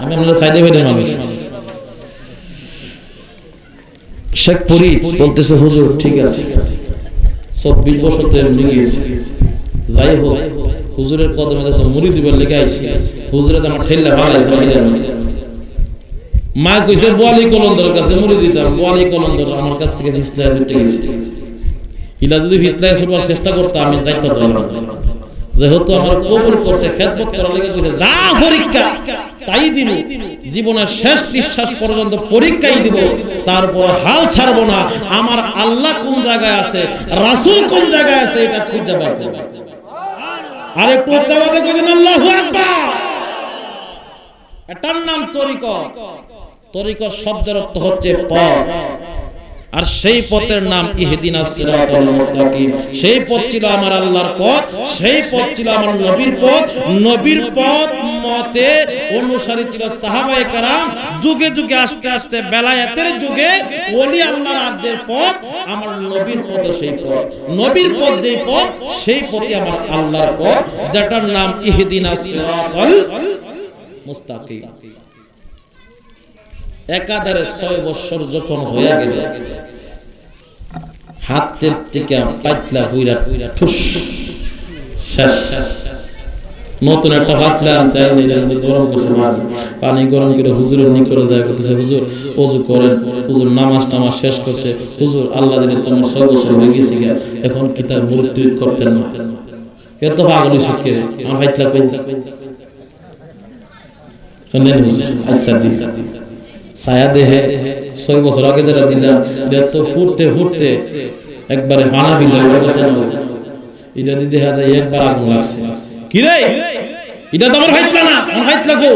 আমি আপনার সাইডে বেঁধে মানুষ। শেখ পুরি বলতেছে হুজুর ঠিক আছে 24 বছর তো এমনি গিয়েছে, যাই হোক হুজুরের কদমে তো মুড়ি দিবার লেগে আইছি, হুজুরে তো আমার ঠেললে ভালো আছে। মা কইছে বোয়ালি কলন্দরের কাছে মুড়ি দিতাম, বোয়ালি কলন্দর আমার কাছ থেকে ফিসলায় ছুটে গেছে। ইলা যদি ফিসলায় ছুটবার চেষ্টা করতাম আমি যাইতে পারতাম না। যেহেতু আমার কবুল করছে, খেদমত করার লেগে কইছে যা পরীক্ষা তাই দিব, জীবনের শেষ নিঃশ্বাস পর্যন্ত পরীক্ষাই দিব, তারপর হাল ছাড়বো না। আমার আল্লাহ কোন জায়গায় আছে, রাসূল কোন জায়গায় আছে এটা খুঁজে বের করব। আর একটু উচ্চাবাদে কইছেন আল্লাহু আকবার। এটার নাম তরিকত। তরিকত শব্দের অর্থ হচ্ছে পথ, আর সেই পথের নাম ইহদিনাস সিরাতাল মুস্তাকিম। সেই পথ ছিল আমার আল্লাহর পথ, সেই পথ ছিল আমার নবীর পথ। নবীর পথ মতে অনুসারী ছিল সাহাবায়ে কেরাম। যুগে যুগে আস্তে আস্তে বেলায়েতের যুগে ওলি আল্লাহর আব্দের পথ আমার নবীর পথ, সেই পথ নবীর পথ যেই পথ সেই পথই আমার আল্লাহর পথ, যেটার নাম ইহদিনাস সিরাতাল মুস্তাকিম। একাধারে 6 বছর যখন হয়ে গেল, হাতের থেকে পাতলা হইরা ঠুস শেষ। নতুন একটা পাতলা চাই গরম করছে, পানি গরম করে হুজুরের নিকটে যায়, করতেছে হুজুর ওযু করেন। হুজুর নামাজ টামাজ শেষ করছে, হুজুর আল্লাহ দিলে তোমার 6 বছর হয়ে গেছে, এখন কি তার মুরব্বি করতেন না? এত পাগল শিখকে আমার পাতলা কই শুনেন হুজুর আচ্ছা দিন ছায়া দেহে 6 বছর আগে যেটা দিলাম এটা তো ফুটতে ফুটতে একবারে ফানা ফিল হয়ে গেল। এটা দিতে দেখা যায় একবার আগুন লাগছে। কি রে এটা তো আমার হাইতলা না, আমার হাইতলা গো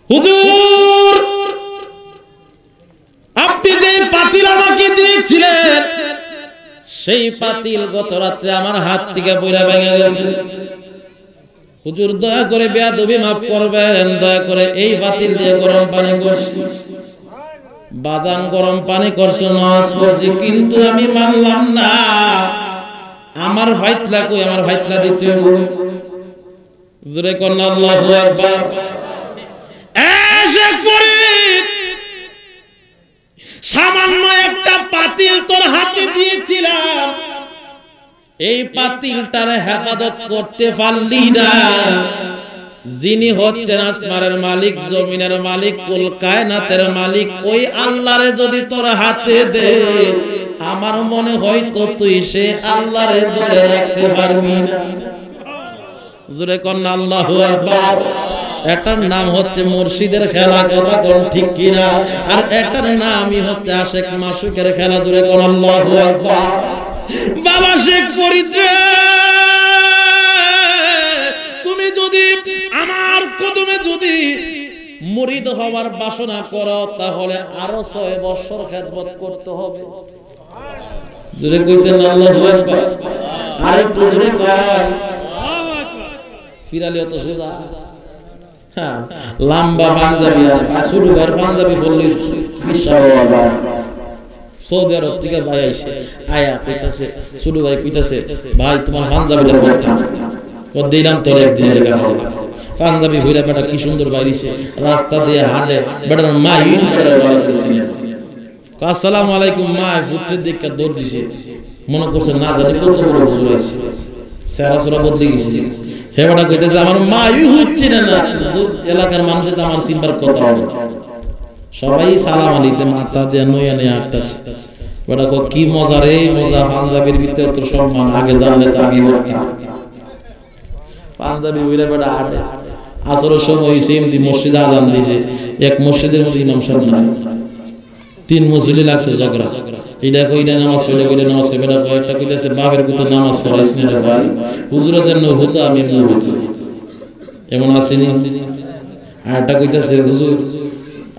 হুজুর। আপনি যে পাতিল আমাকে দিয়েছিলেন সেই পাতিল গত রাতে আমার হাত থেকে পড়ে ভেঙে গেছে। হুজুর দয়া করে বেয়াদবি মাফ করবেন, দয়া করে এই বাতিল দিয়ে গরম পানি করছি। বাজান গরম পানি করছো, নামাজ পড়ছি, কিন্তু আমি মানলাম না। আমার ভাইতলা কই, আমার ভাইতলা দিতে হবে। জোরে কোন আল্লাহু আকবার। এসে ফরিদ সামান্য একটা পাতিল তোর হাতে দিয়েছিলাম, এই পাতিলটার হেফাজত করতে পারলি না। যিনি হচ্ছেন আসমানের মালিক, জমিনের মালিক, কুল কায়নাতের মালিক, ওই আল্লাহরে যদি তোর হাতে দে, আমার মনে হয় তো তুই সে আল্লাহরে ধরে রাখতে পারবি না। জোরে কোন আল্লাহু আকবার। এটার নাম হচ্ছে মুর্শিদের খেলা, কথা কোন ঠিক কিনা? আর এটার নামই হচ্ছে আশিক মাশুকের খেলা। জোরে কোন আল্লাহু আকবার। বাবা শেখ ফরিদ, তুমি যদি আমার কদমে যদি মুরিদ হওয়ার বাসনা করো, তাহলে আরো 6 বছর খেদমত করতে হবে। জোরে কইতেন আল্লাহু আকবার। আরেকটু জোরে কর। ফিরালি অত সোজা, হ্যাঁ লম্বা পাঞ্জাবি আর সুরুগার পাঞ্জাবি বললি ফিসা বাবা। সৌদি আরব থেকে ভাই আইছে, আয়া কইতাছে ছোট ভাই কইতাছে ভাই তোমার পাঞ্জাবিটা পরতাম, কত দিলাম তোর একদিনের কারণে। পাঞ্জাবি হইরা বেটা কি সুন্দর বাইরিছে, রাস্তা দিয়ে হাঁটে বেটার মা ইউজ করে বলতেছে আসসালামু আলাইকুম। মা পুত্রের দিকে দৌড় দিছে, মনে করছে না জানি কত বড় হুজুর আইছে, সেরা সেরা বদলে গেছে। হে বেটা কইতেছে আমার মা ইউজ হচ্ছে না, এলাকার মানুষের তো আমার চিন্তার কথা হবে, সবাই সালাম আলিতে মাথা দিয়ে নয়া নিয়ে আটতাছে। বেটা কো কি মজা রে মজা, পাঞ্জাবির ভিতরে তো সম্মান, আগে জানলে তো আগে বলতাম। পাঞ্জাবি হইলে বেটা আটে। আসরের সময় হইছে, এমনি মসজিদে আজান দিছে, এক মসজিদের মধ্যে ইমাম সাহেব না, 3 মুসল্লি লাগছে ঝগড়া। এটা কইটা নামাজ পড়লে কইটা নামাজ পড়ে বেটা কয়েকটা কইতাছে বাপের কুতো নামাজ পড়াইছ না রে ভাই, হুজুরের জন্য হতো আমি এমনি হতো, এমন আসেনি। আর একটা কইতাছে হুজুর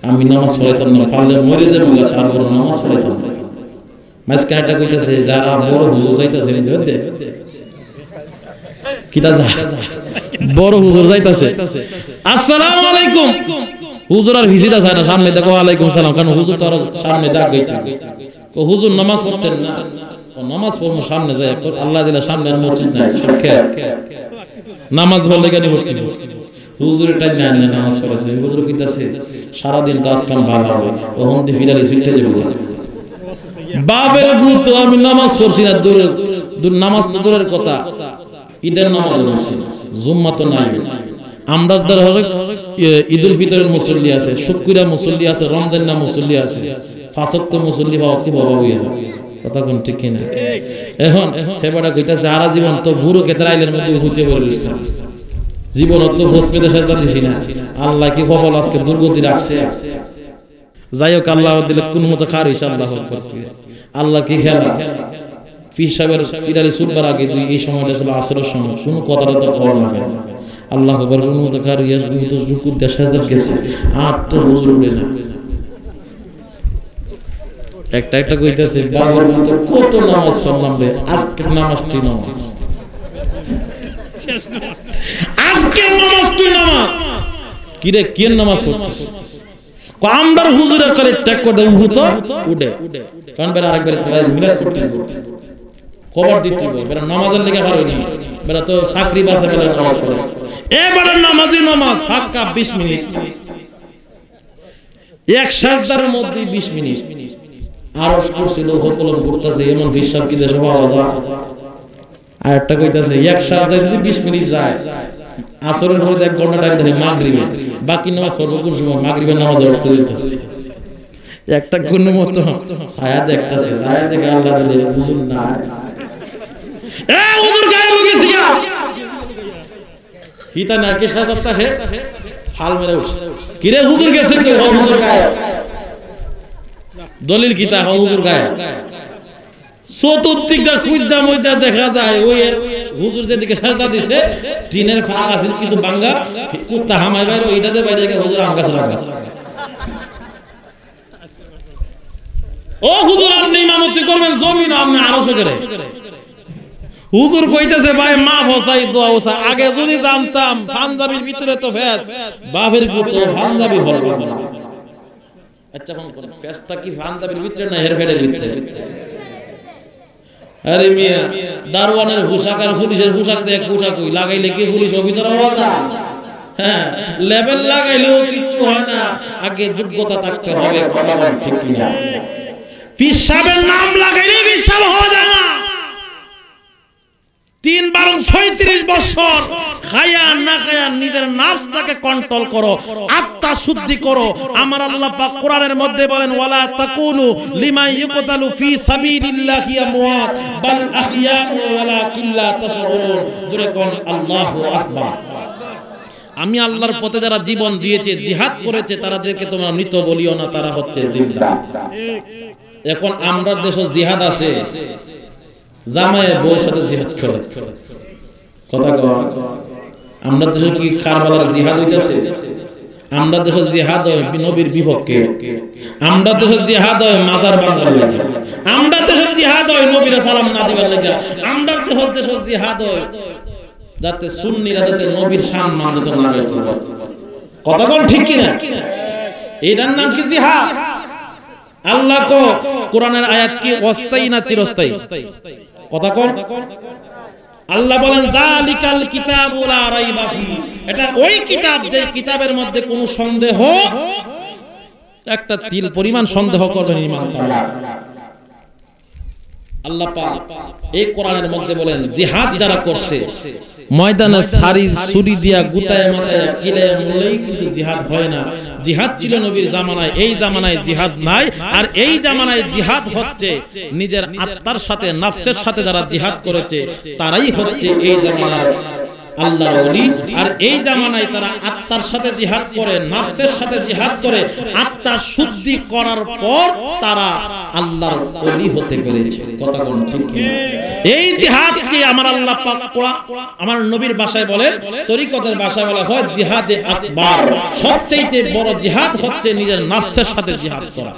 আমি নামাজ পড়াইতাম না, পারলে মরে যাবো, তারপর নামাজ পড়াইতাম না। মাঝখানে একটা কইতাছে যারা বড় হুজুর চাইতাছে দে কিটা যা বড় হুজুর যাইতাছে, আসসালামু আলাইকুম। হুজুর আর ভিজিটা যায় না, সামনে দেখো ওয়ালাইকুম সালাম, কারণ হুজুর তো আর সামনে দাগ গেছে। হুজুর নামাজ পড়তেন না, নামাজ পড়বো সামনে যায়, আল্লাহ দিলে সামনে আর মসজিদ নাই, নামাজ পড়লে কেন পড়তে হুজুরের টাইম নাই না নামাজ পড়াতে। হুজুর কইতাছে সারাদিন তো আসলাম ভালো হবে, ওহন দি ফিরালি সুইটে যাবো বাবের গুতো, আমি নামাজ পড়ছি না, দূর নামাজ তো দূরের কথা, ঈদের নামাজ পড়ছি, জুম্মা তো নাই। আমরা ঈদুল ফিতরের মুসল্লি আছে, শুক্রিয়া মুসল্লি আছে, রমজান না মুসল্লি আছে, পাঁচ ওয়াক্ত মুসল্লি পাওয়া কি বাবা হয়ে যায়, কথা কোন ঠিক কিনা? এখন হেবাটা কইতাছে সারা জীবন তো বুড়ো কেতার আইলের মধ্যে হইতে বলিস না, জীবন তো হোসপেতে সাজা দিছি না, আল্লাহ কি কপাল আজকে দুর্গতি রাখছে। যাই হোক, আল্লাহ দিলে কোন মতো খার হইছে, আল্লাহ আল্লাহ কি খেলা। পীর সাহেবের ফিরালি সুরবার আগে তুই এই সময়টা ছিল আসরের সময়, কোনো কথাটা তো করা লাগে না। আল্লাহ কবার কোন মতো খার হইয়া তো রুকুর দিয়ে সাজদা গেছে, আর তো হুজুর উঠে না। একটা একটা কইতাছে বাবার মতো কত নামাজ পড়লাম রে, আজকের নামাজটি নামাজ, আজকের নামাজটি নামাজ। কি রে কেন নামাজ পড়ছিস? আমদার হুজুরের করে ট্যাগ করে দেয় উঠো উঠে, কারণ বেরা আরেকবার মিলাদ করতে খবর দিতে হবে, বেরা নামাজের লেগে পারবে না, বেরা তো চাকরি বাসে বেলা নামাজ পড়ে, এবারে নামাজি নামাজ ফাঁকা 20 মিনিট, এক সাজদার মধ্যে 20 মিনিট। আরো করছিল হকলম করতেছে, এমন হিসাব কি দেশে পাওয়া যায়? আর একটা কইতাছে এক সাজদায় যদি 20 মিনিট যায়, আসরের মধ্যে 1 ঘন্টা টাইম দেয় মাগরিবে, বাকি নামাজ পড়ব কোন সময়? মাগরিবের নামাজ পড়তে দিতেছে। একটা কোন মত ছায়া দেখতাছে, ছায়া থেকে আল্লাহ দিলে হুজুর না, এ হুজুর গায়েব হয়ে গেছে গা, হিতা না কে সাজাতা হে হাল মেরে উঠ, কি রে হুজুর গেছে কি? হুজুর গায়েব, দলিল কিতা হুজুর গায়েব। চতুর্দিকটা খুঁজা মইজা দেখা যায় ওই হুজুর যেদিকে সাজদা দিছে টিনের ফাঁক আছে কিছু ভাঙা, কুত্তা হামাই বাইরে ওইটাতে বাইরে গিয়ে হুজুর আম গাছ লাগা। ও হুজুর আপনি ইমামতি করবেন জমিন আপনি আরশে করে। হুজুর কইতেছে ভাই মা ফসাই দোয়া ওসা, আগে যদি জানতাম পাঞ্জাবির ভিতরে তো ফেস, বাপের গুতো পাঞ্জাবি বলবো না। আচ্ছা কোন ফেসটা কি পাঞ্জাবির ভিতরে না হেরফেরের ভিতরে? আরে মিয়া দারওয়ানের পোশাক আর পুলিশের পোশাক দিয়ে পোশাক কই লাগাইলে কি পুলিশ অফিসার হওয়া যায়? হ্যাঁ, লেভেল লাগাইলেও কিচ্ছু হয় না, আগে যোগ্যতা থাকতে হবে, কথা বল ঠিক কি না? পীর সাহেবের নাম লাগাইলে পীর সাহেব হওয়া যায় না। ৩-৩৬ বছর খায়া না খায়া নিজের নাফসটাকে কন্ট্রোল করো, আত্মা শুদ্ধি করো। আমার আল্লাহ পাক কোরআনের মধ্যে বলেন ওয়ালা তাকুনু লিমান ইউকতালু ফি সাবিলিল্লাহি আমওয়াত বাল আহইয়াউ ওয়ালাকিন লা তাশউরুন। জোরে কোন আল্লাহু আকবার। আমি আল্লাহর পথে যারা জীবন দিয়েছে, জিহাদ করেছে, তাদেরকে তোমরা মৃত বলিও না, তারা হচ্ছে জিন্দা। এখন আমরা দেশে জিহাদ আছে, জামায়ে বউয়ের সাথে জিহাদ করে, কথা কয় আমরা দেশে কি কারবালার জিহাদ হইতাছে? আমরা দেশে জিহাদ হয় নবীর বিপক্ষে, আমরা দেশে জিহাদ হয় মাজার ভাঙার লাগে, আমরা দেশে জিহাদ হয় নবীর সালাম না দিবার লাগে, আমরা দেশে জিহাদ হয় যাতে সুন্নিরা যাতে নবীর সম্মান যাতে না করতে পারে। কথা কোন ঠিক কি না? এটার নাম কি জিহাদ? আল্লাহ কো কোরআনের আয়াত কি অস্থায়ী না চিরস্থায়ী? কথা কোন? আল্লাহ বলেন যালিকাল কিতাবু লা রাইবা ফি, এটা ওই কিতাব যে কিতাবের মধ্যে কোনো সন্দেহ, একটা তিল পরিমাণ সন্দেহ করবেন ঈমানদাররা। আল্লাহ পাক এই কোরআনের মধ্যে বলেন জিহাদ যারা করছে ময়দানে সারি ছুরি দিয়া গুতায় মাথায় কিলে মূলেই কিন্তু জিহাদ হয় না। জিহাদ ছিল নবীর জামানায়, এই জামানায় জিহাদ নাই। আর এই জামানায় জিহাদ হচ্ছে নিজের আত্মার সাথে, নফসের সাথে যারা জিহাদ করেছে তারাই হচ্ছে এই জামানার আল্লাহর ওলি। আর এই জামানায় তারা আত্মার সাথে জিহাদ করে, নফসের সাথে জিহাদ করে, আত্মা শুদ্ধি করার পর তারা আল্লাহর ওলি হতে পেরেছে। কথা কোন ঠিক কি? এই জিহাদকে আমার আল্লাহ পাক আমার নবীর ভাষায় বলে, তরিকতের ভাষায় বলা হয় জিহাদে আকবার। সবচেয়ে বড় জিহাদ হচ্ছে নিজের নফসের সাথে জিহাদ করা।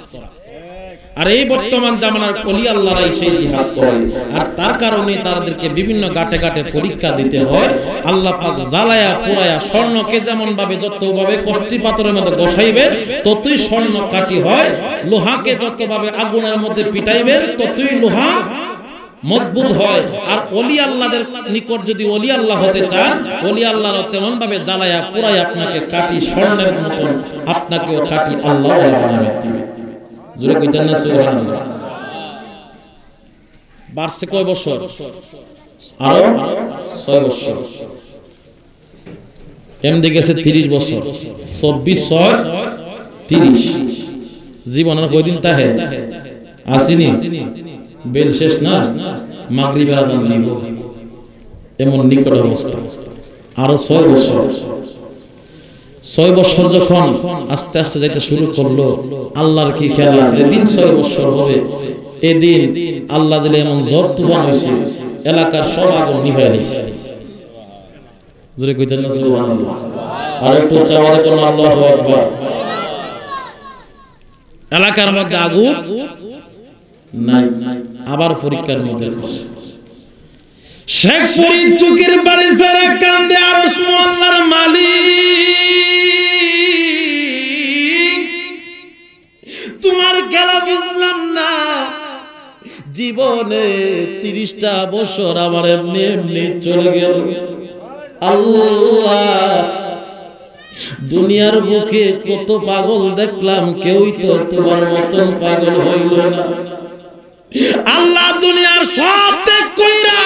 আর এই বর্তমান জামানার ওলি আল্লাহরাই সেই জিহাদ করে, আর তার কারণে তাদেরকে বিভিন্ন ঘাটে ঘাটে পরীক্ষা দিতে হয়। আল্লাহ পাক জ্বালায়া পোড়ায়া স্বর্ণকে যেমন ভাবে যতভাবে কষ্টি পাথরের মধ্যে বসাইবেন ততই স্বর্ণ কাটি হয়, লোহাকে যতভাবে আগুনের মধ্যে পিটাইবেন ততই লোহা মজবুত হয়। আর ওলি আল্লাহদের নিকট যদি ওলি আল্লাহ হতে চান, ওলি আল্লাহর তেমন ভাবে জ্বালায়া পোড়ায়া আপনাকে কাটি স্বর্ণের মতন আপনাকেও কাটি আল্লাহ বানাবে। জোরে কইতেন না সুবহানাল্লাহ। বাড়ছে কয় বছর? আরো 6 বছর। এমডি গেছে 30 বছর, 24 6 30। জীবনের কয়দিন তাহে আসিনি, বেল শেষ না, মাগরিবের আযান দিব, এমন নিকট অবস্থা। আরো 6 বছর। 6 বছর যখন আস্তে আস্তে যাইতে শুরু করলো, আল্লাহর কি খেলা, যেদিন 6 বছর হবে এদিন আল্লাহ দিলে এমন ঝড় তুফান হয়েছে এলাকার সব আগুন নিভাইয়া দিয়েছে। জোরে কইতেন না সুবহানাল্লাহ। আর একটু চাওয়ারে কোন আল্লাহু আকবার। এলাকার মধ্যে আগুন নাই, আবার পরীক্ষার মধ্যে শেখ ফরিদ চুকির বাড়ি সারা কান্দে আরশ আল্লাহর মালিক, তোমার খেলা বুঝলাম না। জীবনে 30টা বছর আমার এমনি এমনি চলে গেল। আল্লাহ, দুনিয়ার বুকে কত পাগল দেখলাম, কেউই তো তোমার মতন পাগল হইল না। আল্লাহ, দুনিয়ার সব ত্যাগ কইরা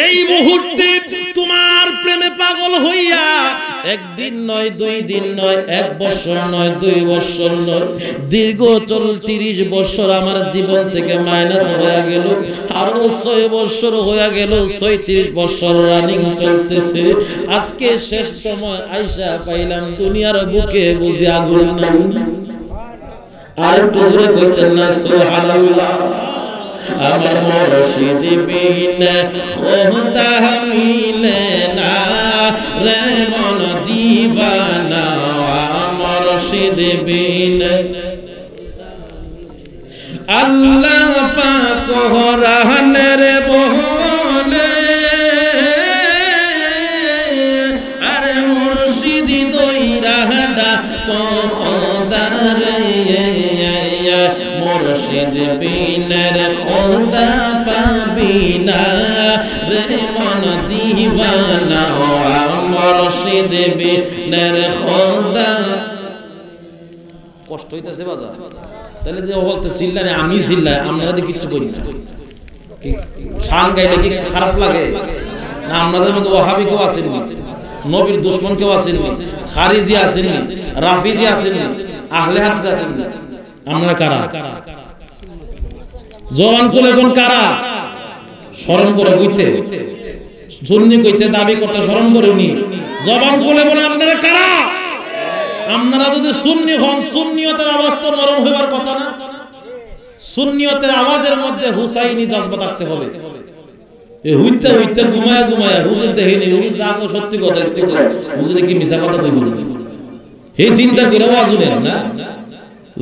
এই মুহূর্তে তোমার প্রেমে পাগল হইয়া একদিন নয়, 2 দিন নয়, 1 বছর নয়, 2 বছর নয়, দীর্ঘ 30 বছর আমার জীবন থেকে মাইনাস হয়ে গেল। আরো 6 বছর হয়ে গেল, 36 বছর রানিং চলতেছে। আজকে শেষ সময় আইসা পাইলাম, দুনিয়ার বুকে বুঝি আগুন নাই। আর একটু জোরে কইতেন না সুবহানাল্লাহ। আমার মুর্শিদ বিনে খোদা মিলে না রে মন দিবানা, আমার মুর্শিদ বিনে আল্লাহ পাক কোরআনের বলে, আরে মুর্শিদ দইরা খোদারে, মুর্শিদ বিনের খোদা পাবি না রে মন দিবানা, মুর্শিদ বিনের খোদা। কষ্ট হইতেছে বাজা? তাহলে যে বলতে চিল্লারে আমি চিল্লাই, আপনারা কিচ্ছু করি না। শান গাইলে কি খারাপ লাগে না? আপনাদের মধ্যে ওয়াহাবি কেউ আসেননি, নবীর দুশমন কেউ আসেননি, খারিজি আসেননি, রাফিজি আসেননি, আহলে হাদিস আসেননি। আমরা কারা? জবান খুলে কোন কারা? স্মরণ করে কইতে, সুন্নি কইতে দাবি করতে স্মরণ করে নি। জবান খুলে বলে আপনারা কারা? আপনারা যদি সুন্নি হন, সুন্নিয়তের আওয়াজ তো নরম হইবার কথা না। সুন্নিয়তের আওয়াজের মধ্যে হুসাইনি জজবা থাকতে হবে। এই হইতে হইতে ঘুমায়া ঘুমায়া হুজুর দেখিনি, হুজুর যাকো সত্যি কথা, হুজুরে কি মিছা কথা কইব? এই চিন্তা করে আওয়াজ শুনেন না,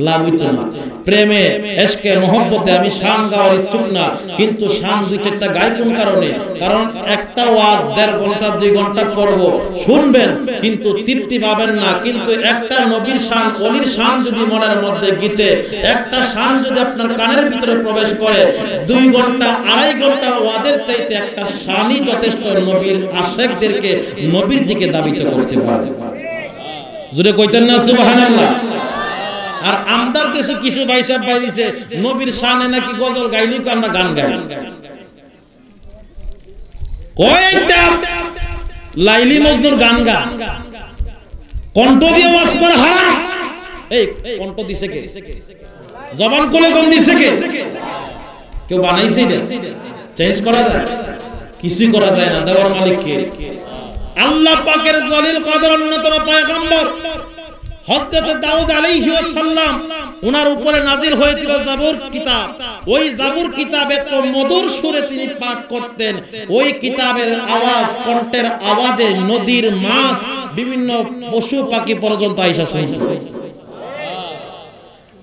লাভ হইতো না। প্রেমে এশকে মহব্বতে আমি শান গাওয়ার ইচ্ছুক না, কিন্তু শান 2-4টা গাই কোন কারণে? কারণ একটা ওয়াজ 1.5 ঘন্টা 2 ঘন্টা করব, শুনবেন কিন্তু তৃপ্তি পাবেন না। কিন্তু একটা নবীর শান, ওলির শান যদি মনের মধ্যে গীতে একটা শান যদি আপনার কানের ভিতরে প্রবেশ করে, 2 ঘন্টা 2.5 ঘন্টা ওয়াজের চাইতে একটা শানই যথেষ্ট নবীর আশিকদেরকে নবীর দিকে দাবিত করতে পারে। জোরে কইতেন না সুবহানাল্লাহ। আর আমদার দেশে কিছু ভাইসাব বাইছে নবীর শানে নাকি গজল গাইলি আমরা গান গাই। কয়টা লাইলি মজনুর গান গা, কণ্ঠ দিয়ে ওয়াজ করা হারাম। এই কণ্ঠ দিছে কে? জবান কোলে কোন দিছে কে? কেউ বানাইছে এটা? চেঞ্জ করা যায়? কিছুই করা যায় না। দেওয়ার মালিক কে? আল্লাহ পাকের জলিল কদর অন্যতম পয়গম্বর হযরত দাউদ আলাইহিস সালাম, ওনার উপরে নাজিল হয়েছিল জাবুর কিতাব। ওই জাবুর কিতাবে তো মধুর সুরে তিনি পাঠ করতেন। ওই কিতাবের আওয়াজ, কণ্ঠের আওয়াজে নদীর মাছ, বিভিন্ন পশু পাখি পর্যন্ত আয়েশা শুনত।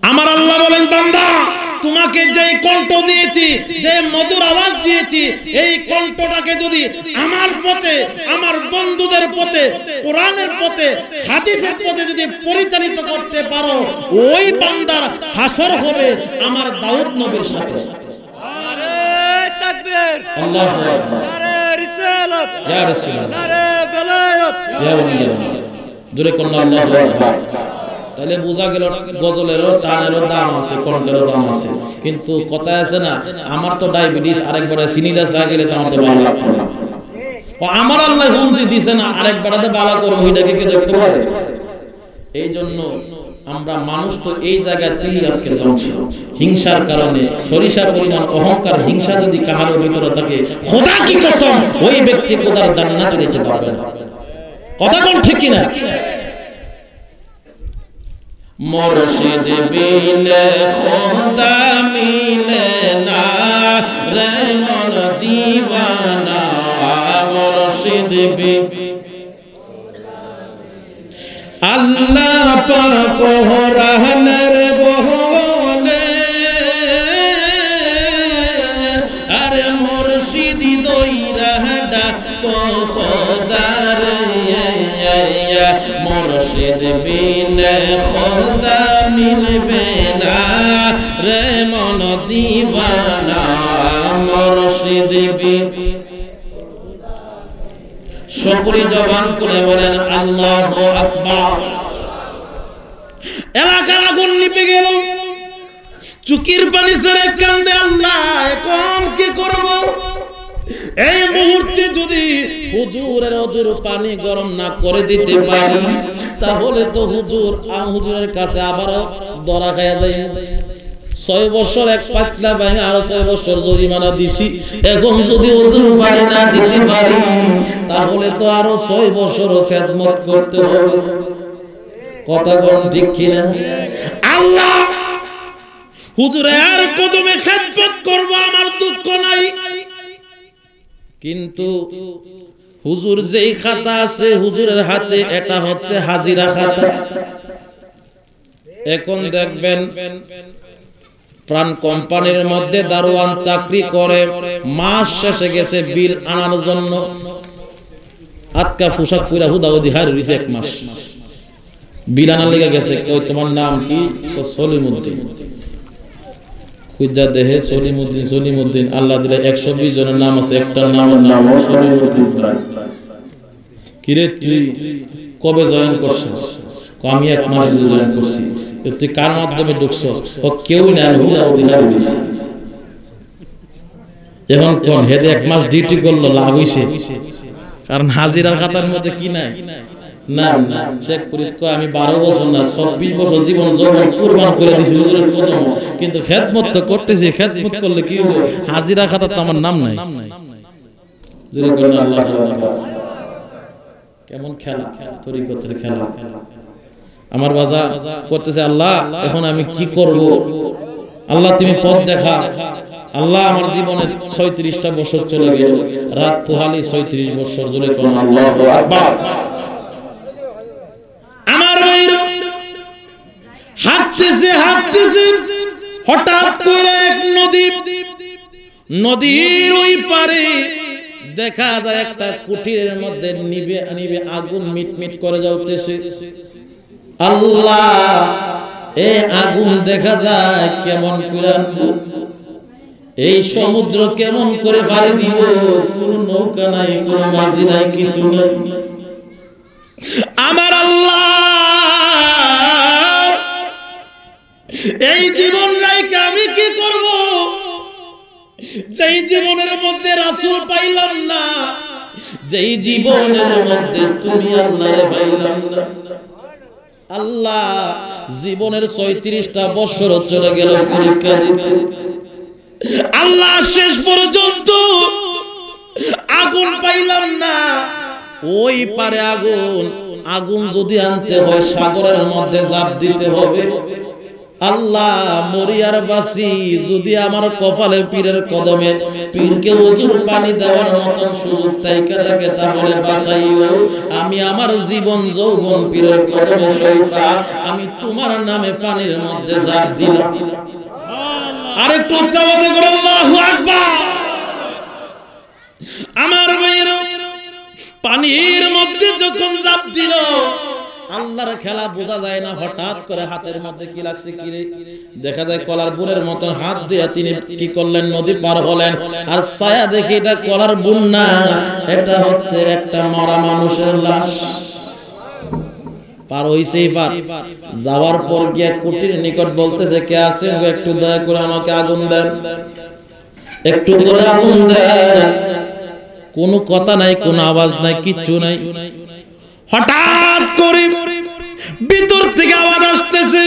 আমার আল্লাহ বলেন, বান্দা তোমাকে যে কণ্ঠ দিয়েছি, যে মধুর আওয়াজ দিয়েছি, এই কণ্ঠটাকে যদি আমার পথে, আমার বন্ধুদের পথে, কোরআনের পথে, হাদিসের পথে যদি পরিচালিত করতে পারো, ওই বান্দার হাসর হবে আমার দাউদ নবীর সাথে। নারে তাকবীর, আল্লাহু আকবার, নারে রিসালাত, ইয়া রাসূলুল্লাহ, নারে বেলায়েত, ইয়া ওয়ালিয়াল্লাহ। জোরে কোন আল্লাহু আকবার। তাহলে বোঝা গেল গজলেরও টানেরও দাম আছে, কণ্ঠেরও দাম আছে। কিন্তু কথা আছে না, আমার তো ডায়াবেটিস, আরেকবারে চিনিটা চা গেলে তো আমার তো ভালো লাগতো না। আমার আল্লাহ হুমকি দিছে না, আরেকবারে ভালো করবো, এটাকে কে দেখতে পারে? এই জন্য আমরা মানুষ তো এই জায়গায় থেকে আজকে ধ্বংস, হিংসার কারণে। সরিষা পরিমাণ অহংকার, হিংসা যদি কাহারও ভিতরে থাকে, খোদা কি কসম, ওই ব্যক্তি খোদার জান্নাতে যেতে পারবে না। কথা কোন ঠিক কিনা? মুর্শিদ বিনে খোদা মিলে না রে মন দিওয়ানা, মুর্শিদ বিনে আল্লাহ পাক কোরআনের বলে, আরে মুর্শিদি দইরা ডাকো খোদার, মুর্শিদ বিনে খোদা মিলবে না রে মন দিওয়ানা, মুর্শিদ বিনে। সকলে জবান করে বলেন আল্লাহু আকবার। এলাকার আগুন নিভে গেল, চুকির পানি ছেড়ে কান্দে আল্লাহ, এখন কি করব? এই মুহূর্তে যদি হুজুরের ওজুর পানি গরম না করে দিতে পারি, তাহলে তো হুজুরের কাছে আবারও ধরা খায়া যায়। 6 বছর এক পাতলা ভাই, আরো 6 বছর জরিমানা দিছি। এখন যদি ওজুর পানি না দিতে পারি, তাহলে তো আরো 6 বছর খেদমত করতে হবে। কথা কোন ঠিক কিনা? আল্লাহ হুজুরের কদমে খেদমত করব, আমার দুঃখ নাই। কিন্তু হুজুর যেই খাতা আছে হুজুরের হাতে, এটা হচ্ছে হাজিরা খাতা। এখন দেখবেন প্রাণ কোম্পানির মধ্যে দারোয়ান চাকরি করে, মাস শেষে গেছে বিল আনার জন্য, আটকা পোশাক পুরা হুদাহুদি হার হইছে, 1 মাস বিল আনার লেগে গেছে। কই তোমার নাম কি? সলিমউদ্দিন। খুঁজা দেহে সলিমউদ্দিন, সলিমউদ্দিন। আল্লাহ দিলে 120 জনের নাম আছে, একটা নামের নাম সলিমউদ্দিন। কিরে তুই কবে জয়েন করছিস? আমি 1 মাস জয়েন করছি। তুই কার মাধ্যমে ঢুকছ? ও কেউ না, হুদাহুদি হার হইছে। এখন কোন হেদে 1 মাস ডিউটি করলো, লাভ হইছে? কারণ হাজিরার খাতার মধ্যে কি নাই? না না, শেখ ফরিদ কয় আমি 12 বছর না 24 বছর জীবন যৌবন কুরবান করে দিছি হুজুরের কদম, কিন্তু খেদমত তো করতেছি। খেদমত করলে কি হবে? হাজিরা খাতা তো আমার নাম নাই। জোরে করেন আল্লাহু আকবার। কেমন খেলা, তরিকতের খেলা। আমার বাজা করতেছে, আল্লাহ এখন আমি কি করব? আল্লাহ তুমি পথ দেখা। আল্লাহ আমার জীবনের 36টা বছর চলে গেল, রাত পোহালি 36 বছর। জোরে করেন আল্লাহু আকবার। আমার ভাইরা হাঁটতেছে হাঁটতেছে, হঠাৎ করে এক নদীর ওই পারে দেখা যায় একটা কুটিরের মধ্যে নিবে নিবে আগুন মিটমিট করে জ্বলতেছে। আল্লাহ, এই আগুন দেখা যায় কেমন করে? এই সমুদ্র কেমন করে পাড়ি দিব? কোন নৌকা নাই, কোন মাঝি নাই, কিছু নাই। আমার আল্লাহ এই জীবন রাইকে আমি কি করব? যেই জীবনের মধ্যে রাসূল পাইলাম না, যেই জীবনের মধ্যে তুমি আল্লাহরে পাইলাম না। আল্লাহ জীবনের 36টা বছর চলে গেল পরীক্ষা দিতে। আল্লাহ শেষ পর্যন্ত আগুন পাইলাম না। ওই পারে আগুন যদি আনতে হয় সাগরের মধ্যে ঝাঁপ দিতে হবে। আল্লাহ মরিয়ার বাসি যদি আমার কপালে পীরের কদমে পীরকে ওজুর পানি দেওয়ার মতন সুযোগ তাইকা থাকে তাহলে বাঁচাইও। আমি আমার জীবন যৌবন পীরের কদমে সইফা আমি তোমার নামে পানির মধ্যে ঝাঁপ দিলাম। আরেকটু উচ্চ আওয়াজে করে আল্লাহু আকবার। আমার ভাইয়েরা পানির মধ্যে যখন ঝাঁপ দিল আল্লাহর খেলা বোঝা যায় না। হঠাৎ করে হাতের মধ্যে কি লাগছে, কি রে দেখা যায় কলার বুনের মতন হাত দিয়ে তিনি কি করলেন, নদী পার হলেন। আর ছায়া দেখি এটা কলার বুন না, এটা হচ্ছে একটা মরা মানুষের লাশ। পার হইছেই পার, যাওয়ার পর গিয়ে কুটির নিকট বলতেছে, কে আছেন একটু দয়া করে আমাকে আগুন দেন, একটু করে আগুন দেন। কোনো কথা নাই, কোনো আওয়াজ নাই, কিচ্ছু নাই। হঠাৎ করে ভিতর থেকে আওয়াজ আসতেছে,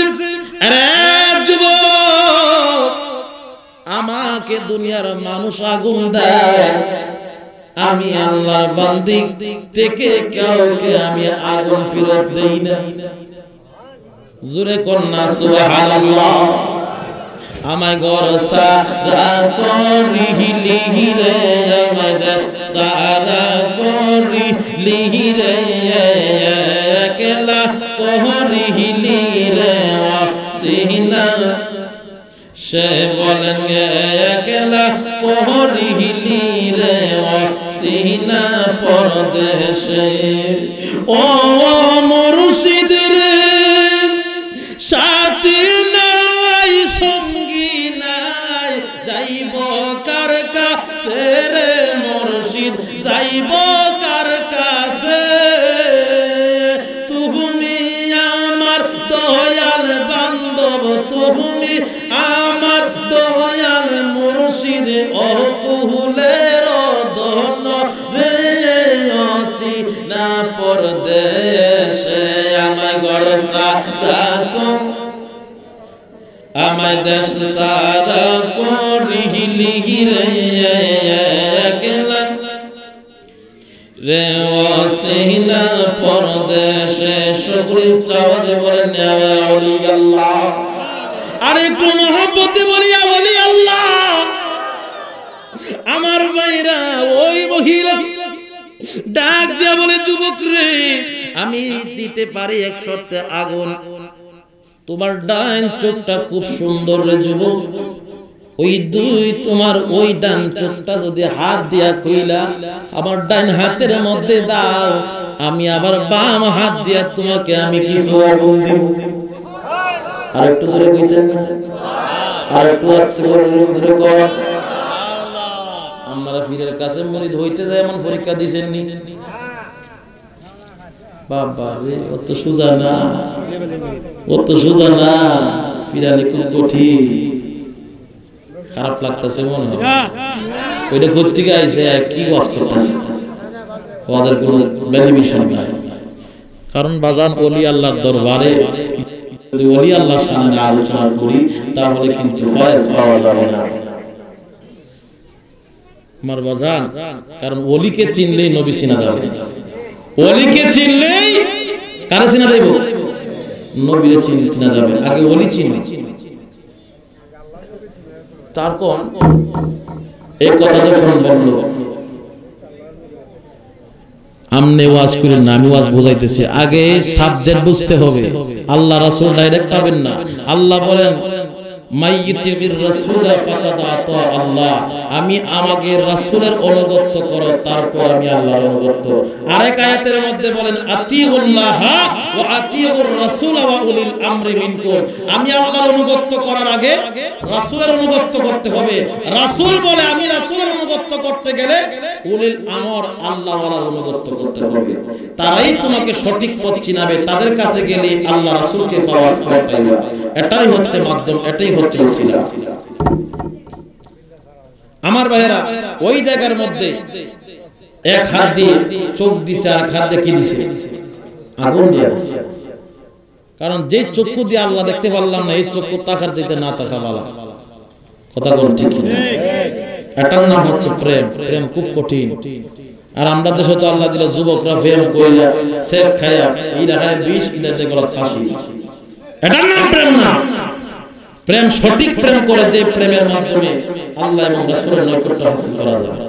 আরে যুবক আমাকে দুনিয়ার মানুষ আগুন দেয়, আমি আল্লাহর বান্দি থেকে কাউকে আমি আগুন ফেরত দেই না। জোরে কন্যা সুবহানাল্লাহ। আমায় গর সারা করি লিহিরে, আমায় দে সারা করি লিহিরে, একলা করি লিরে সিনা। সে বলেন একলা করি লিরে সিনা পরদেশে। ও মুর্শিদ রে সাথী নাই সঙ্গী নাই, যাইব কার কাছে রে মুর্শিদ, যাইব কার কাছে। তুমি আমার দয়াল বান্ধব, তুমি আমার দয়াল মুর্শিদ, ও কুহুলের ধন রে অচি না পরদেশে। আমায় ঘর সারা আমায় দেশ সারা করি লিহিরে, একলা রে ওয়াসিনা পরদেশে। সকল চাওয়াতে বলেন ইয়া ওলি আল্লাহ। আর একটু মহব্বতে বলি ইয়া ওলি আল্লাহ। আমার ভাইরা ওই মহিলা ডাক দিয়া বলে, যুবক রে আমি দিতে পারি 100 আগুন, তোমার ডান চোখটা খুব সুন্দর রে যুবক, ওই দুই তোমার ওই ডান চোখটা যদি হাত দিয়া কইলা আমার ডান হাতের মধ্যে দাও, আমি আবার বাম হাত দিয়া তোমাকে আমি কিছু আগুন দেব। আর একটু জোরে কইতেন না, আর একটু জোরে কর। আমরা পীরের কাছে মুরিদ হইতে যায় এমন পরীক্ষা দিছেন নি বাবা রে, অত সোজা না, অত সোজা না। ফিরালে খুব কঠিন, খারাপ লাগতেছে মনে হয়। ওইটা কোত্থেকে আইছে, কি ওয়াজ করতেছে, ওয়াজের কোনো বেনিফিশন নাই। কারণ বাজান ওলি আল্লাহর দরবারে যদি ওলি আল্লাহর সামনে আলোচনা করি তাহলে কিন্তু ফয়েজ পাওয়া যাবে না আমার বাজান। কারণ ওলিকে চিনলেই নবী চিনা যাবে, ওলিকে চিনলেই কারে চিনা যাবে, নবীরে চিনা যাবে। আগে ওলি চিনবে, তারপর এই কথা যখন বলল আমনে ওয়াজ করেন না, আমি ওয়াজ বোঝাইতেছি। আগে সাবজেক্ট বুঝতে হবে। আল্লাহ রাসূল ডাইরেক্ট পাবেন না। আল্লাহ বলেন মাইয়িতির রাসূলা ফাকাদ আতা আল্লাহ, আমি আমাকে রাসূলের অনুগত করো, তারপর আমি আল্লাহর অনুগত। আরেক আয়াতের মধ্যে বলেন আতিউল্লাহ ওয়া আতিউর রাসূল ওয়া উলিল আমরি মিনকুম, আমি আল্লাহর অনুগত করার আগে রাসূলের অনুগত করতে হবে। রাসূল বলে আমি রাসূলের অনুগত করতে গেলে উলিল আমর আল্লাহ ওয়ালার অনুগত করতে হবে, তারাই তোমাকে সঠিক পথ চিনাবে। তাদের কাছে গেলে আল্লাহ রাসূলকে পাওয়ার পথ পাইবা। এটাই হচ্ছে মাধ্যম, এটাই হচ্ছে ওসিলা। আমার ভাইরা ওই জায়গার মধ্যে এক হাত দিয়ে চোখ দিছে, আর এক হাত দিয়ে কি দিছে, আগুন দিয়ে দিছে। কারণ যে চক্ষু দিয়ে আল্লাহ দেখতে পারলাম না, এই চক্ষু তাকার চাইতে না তাকা ভালো। কথা বল ঠিক কি? এটার নাম হচ্ছে প্রেম। প্রেম খুব কঠিন। আর আমরা দেশে তো আল্লাহ দিলে যুবকরা প্রেম কইলা সেক খায়া, এইটা খায় 20 ইলাতে গলা ফাঁসি। এটার নাম প্রেম না। প্রেম সঠিক প্রেম করে যে প্রেমের মাধ্যমে আল্লাহ এবং রাসূলের নৈকট্য হাসিল করা যায়।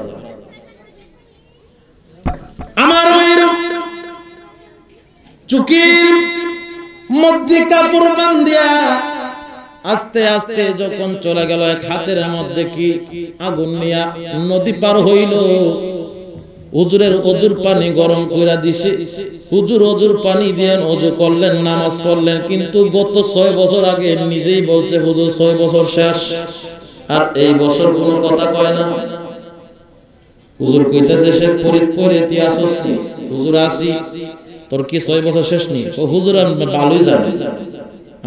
আমার ভাইরা, চুকির মধ্যে কাপড় বাঁধিয়া আস্তে আস্তে যখন চলে গেল, এক হাতের মধ্যে কি আগুন নিয়া নদী পার হইল। হুজুরের অজুর পানি গরম কইরা দিছে। হুজুর অজুর পানি দিয়ে ওযু করলেন, নামাজ পড়লেন, কিন্তু গত 6 বছর আগে নিজেই বলছে হুজুর 6 বছর শেষ, আর এই বছর কোনো কথা কয় না। হুজুর কইতাছে সে ফরিদ করে তুই আসস নি? হুজুর আসি, তোর কি 6 বছর শেষ নি? ও হুজুর আমি ভালোই জানি,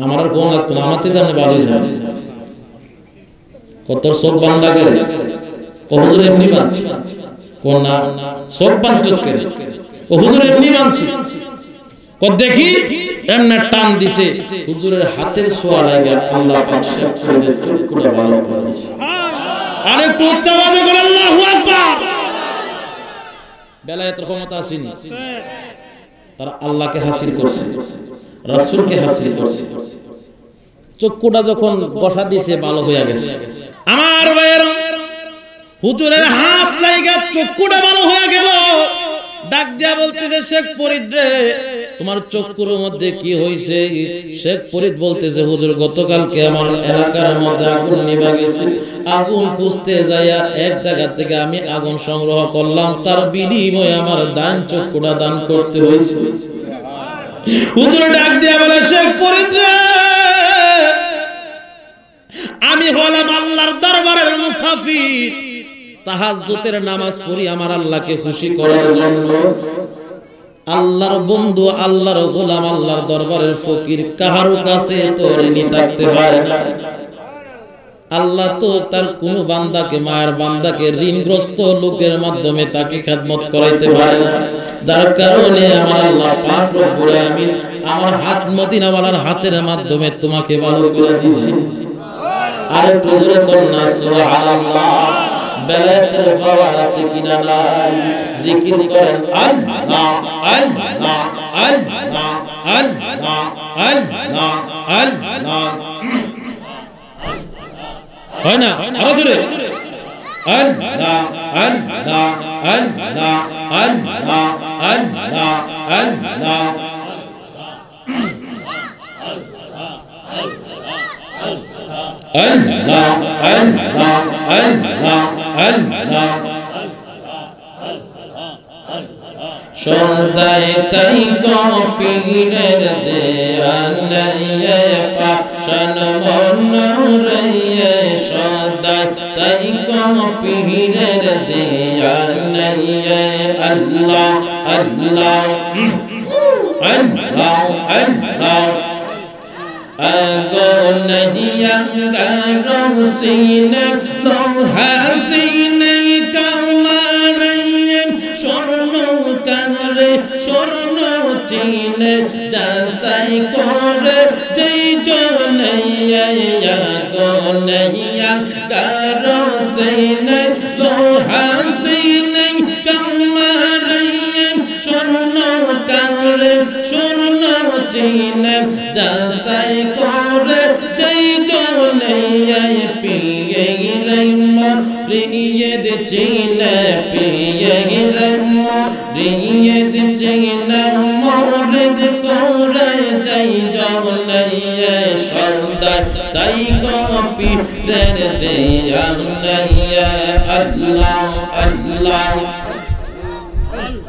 আমার আর কোন লাগতো না, আমার চেয়ে আমি ভালোই জানি। কত সব বান্দা করে ও হুজুর এমনি মানছি, কোন না সব বাঞ্চস করে ও হুজুর এমনি মানছি। ও দেখি এমনে টান দিছে, হুজুরের হাতের ছোঁয়া লাগে আল্লাহ পাক শেখ করে চুলকুলা ভালো করে দিছে। আরে একটু উচ্চ আওয়াজে বল আল্লাহু আকবার। বেলায়েতের ক্ষমতা আসেনি, তারা আল্লাহকে হাসিল করছে, রাসূলকে হাসিল করছে। চক্ষুটা যখন বসা দিছে ভালো হয়ে গেছে। আমার ভাইয়েরা, হুজুরের হাত লাগা চক্ষুটা ভালো হয়ে গেল। ডাক দিয়া বলতেছে শেখ ফরিদ রে, তোমার চক্ষুর মধ্যে কি হইছে? শেখ ফরিদ বলতেছে হুজুর গতকালকে আমার এলাকার মধ্যে আগুন নিভা গেছে, আগুন খুঁজতে যাইয়া এক জায়গা থেকে আমি আগুন সংগ্রহ করলাম, তার বিনিময়ে আমার ডান চক্ষুটা দান করতে হইছে। হুজুর ডাক দিয়া বলে শেখ ফরিদ রে, আমি হলাম আল্লাহর দরবারের মুসাফির, তাহাজ্জুদের নামাজ পড়ি আমার আল্লাহকে খুশি করার জন্য। আল্লাহর বন্ধু, আল্লাহর গোলাম, আল্লাহর দরবারের ফকির কাহারো কাছে তো ঋণী থাকতে পারে না। আল্লাহ তো তার কোন বান্দাকে, মায়ের বান্দাকে ঋণগ্রস্ত লোকের মাধ্যমে তাকে খেদমত করাইতে পারে না। যার কারণে আমার আল্লাহ পাক রব্বুল আলামিন আমার হাত মদিনাওয়ালার হাতের মাধ্যমে তোমাকে ভালো করে দিয়েছে। আর একটু জোরে কন্যা সুবহানাল্লাহ। বেলায়েতের পাওয়ার আছে কিনা নাই? জিকির করেন আল্লাহ আল্লাহ আল্লাহ আল্লাহ আল্লাহ আল্লাহ। হয় না? আরো জোরে আল্লাহ আল্লাহ আল্লাহ আল্লাহ আল্লাহ আল্লাহ। আল্লাহ আল্লাহ আল্লাহ আল্লাহ। সদাই তাই কপিরের দেয়ালে পাশান মনরে, সদাই তাই কপিরের দেয়ালে আল্লাহ আল্লাহ আল্লাহ আল্লাহ। আগোনিয়া গারম সিনে লোহা সিনে কামারে, স্বর্ণ কারে স্বর্ণ চিনে যাচাই করে যেই জনে। আগোনিয়া গারম সিনে লোহা সিনে কামারে, স্বর্ণ কারে স্বর্ণ চিনে যাচাই করে যেই জনে। পিয়ে রিয়দ চিনে, পিয়ে রিয়দ চিনে মৌলিদ করে যেই জনে। সদাই তাই কপিরের দেয়ালে আল্লাহ আল্লাহ।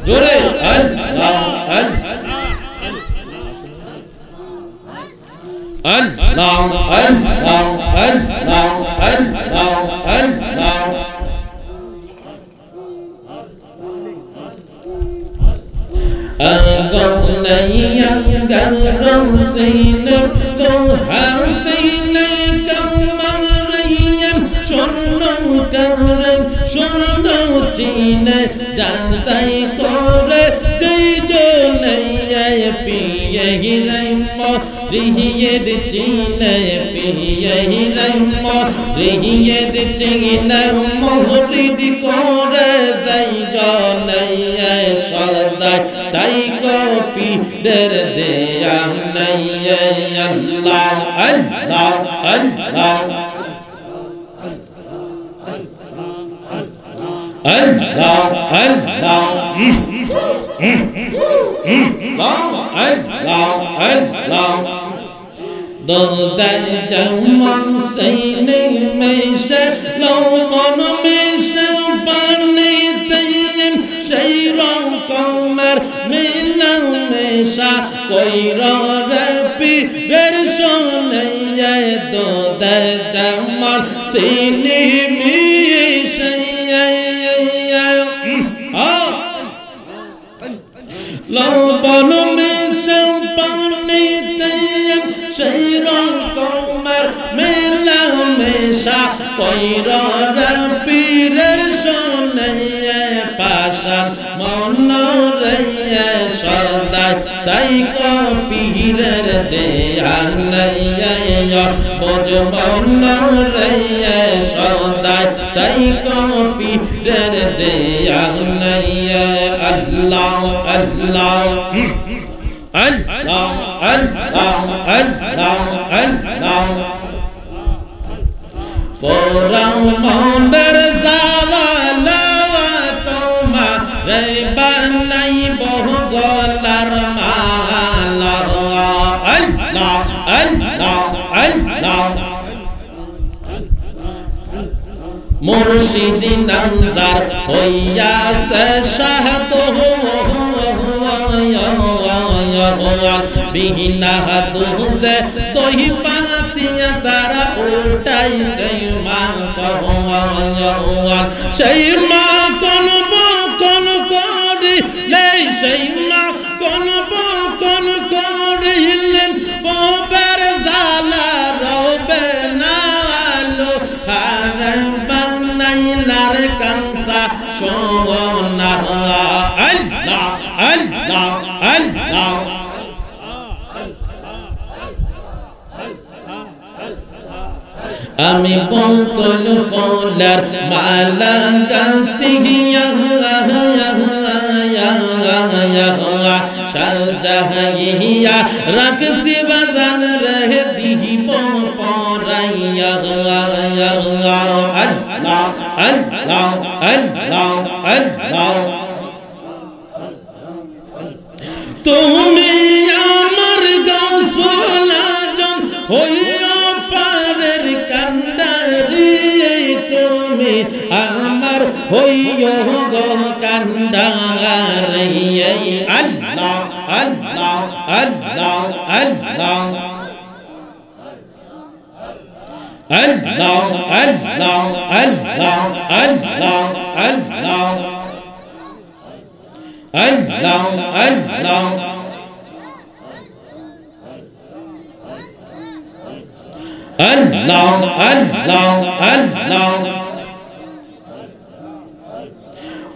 জোরে আল্লাহ আল্লাহ আল্লাহ আল্লাহ আল্লাহ আল্লাহ আল্লাহ। আগোনিয়া গারম সিনে লোহা সিনে কামারে, স্বর্ণ কারে স্বর্ণ চিনে যাচাই করে যেই জনে। পিয়ে রিয়দ চিনে, পিয়ে রিয়দ চিনে মৌলিদ করে যেই জনে। সদাই তাই কপিদের দেয়া নাই আল্লাহ আল্লাহ আল্লাহ আল্লাহ আল্লাহ আল্লাহ আল্লাহ দোদাই যেমন সেইনে মেশে লবণ মেশে পানিতে সেই রকমের মিলা মেশা কইরা রে পীরের শোনে দোদাই যেমন সেইনে মেশে লবণ মেশে পানিতে সেই রকমের মেলা মেশা কইরা রে পীরের শোনে পাশান মন রে সদাই তাই কপিরের দেয়া নাই বোঝ মন রে সদাই তাই কপিরের দেয়া নাই আল্লাহ আল্লাহ আল্লাহ আল্লাহ আল্লাহ আল্লাহ ফোরাও মনের জালা তোমার রে বানাই বহু গলার মালা আল্লাহ আল্লাহ আল্লাহ মুর্শিদি নামজার হইয়াছে শাহাদ বিহিনা দুধ দহি পাতিয়া তারা উঠাই সেই মা সেই মা কোন বকন করিলে সেই মা কোন বকন করিলেন ববের জালা রবে না আলো হারে বানাইলার কাংসা সোনা আল্লাহ আল্লাহ আল্লাহ আমি বকুল ফুলের মালা গাঁথি সাজাইয়া রাখছি বাজান রে দিব পরাইয়া আল্লাহ আল্লাহ আল্লাহ আল্লাহ তুমি আমার গাউসুল আজম হইয়া পারের কান্ডারি তুমি আমার হইয়া গো কান্ডারি আল্লাহ আল্লাহ আল্লাহ আল্লাহ আল্লাহ আল্লাহ আল্লাহ আল্লাহ আল্লাহ আল্লাহ আল্লাহ আল্লাহ আল্লাহ আল্লাহ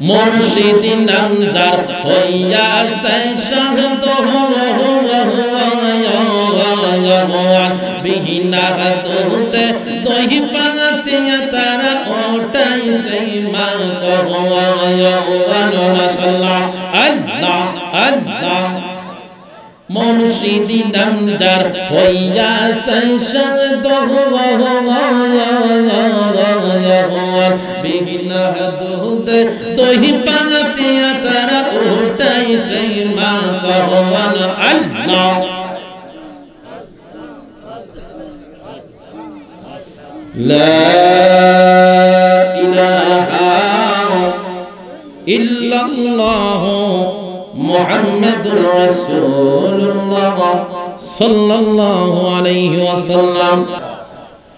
মুর্শিদি নামজার হইয়াছে শাহাদ বিহিনা দুধ দহি পাতিয়া তারা ওটাই সেই মা মাশাআল্লাহ আল্লাহ আল্লাহ মুর্শিদি নামজার হইয়াছে শাহাদ বিহিনা দুধ দহি পাতিয়া তারা ওটাই সেই মা আল্লাহ لا إله إلا الله محمد رسول الله صلى الله عليه وسلم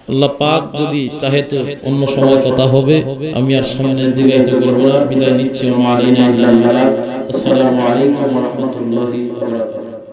আল্লাহ পাক যদি চাহে তো অন্য সময় কথা হবে আমি আর সামনের দিকে আইতে করব না বিদায় নিচ্ছি আসসালামু আলাইকুম ওয়া রাহমাতুল্লাহি ওয়া বারাকাতুহু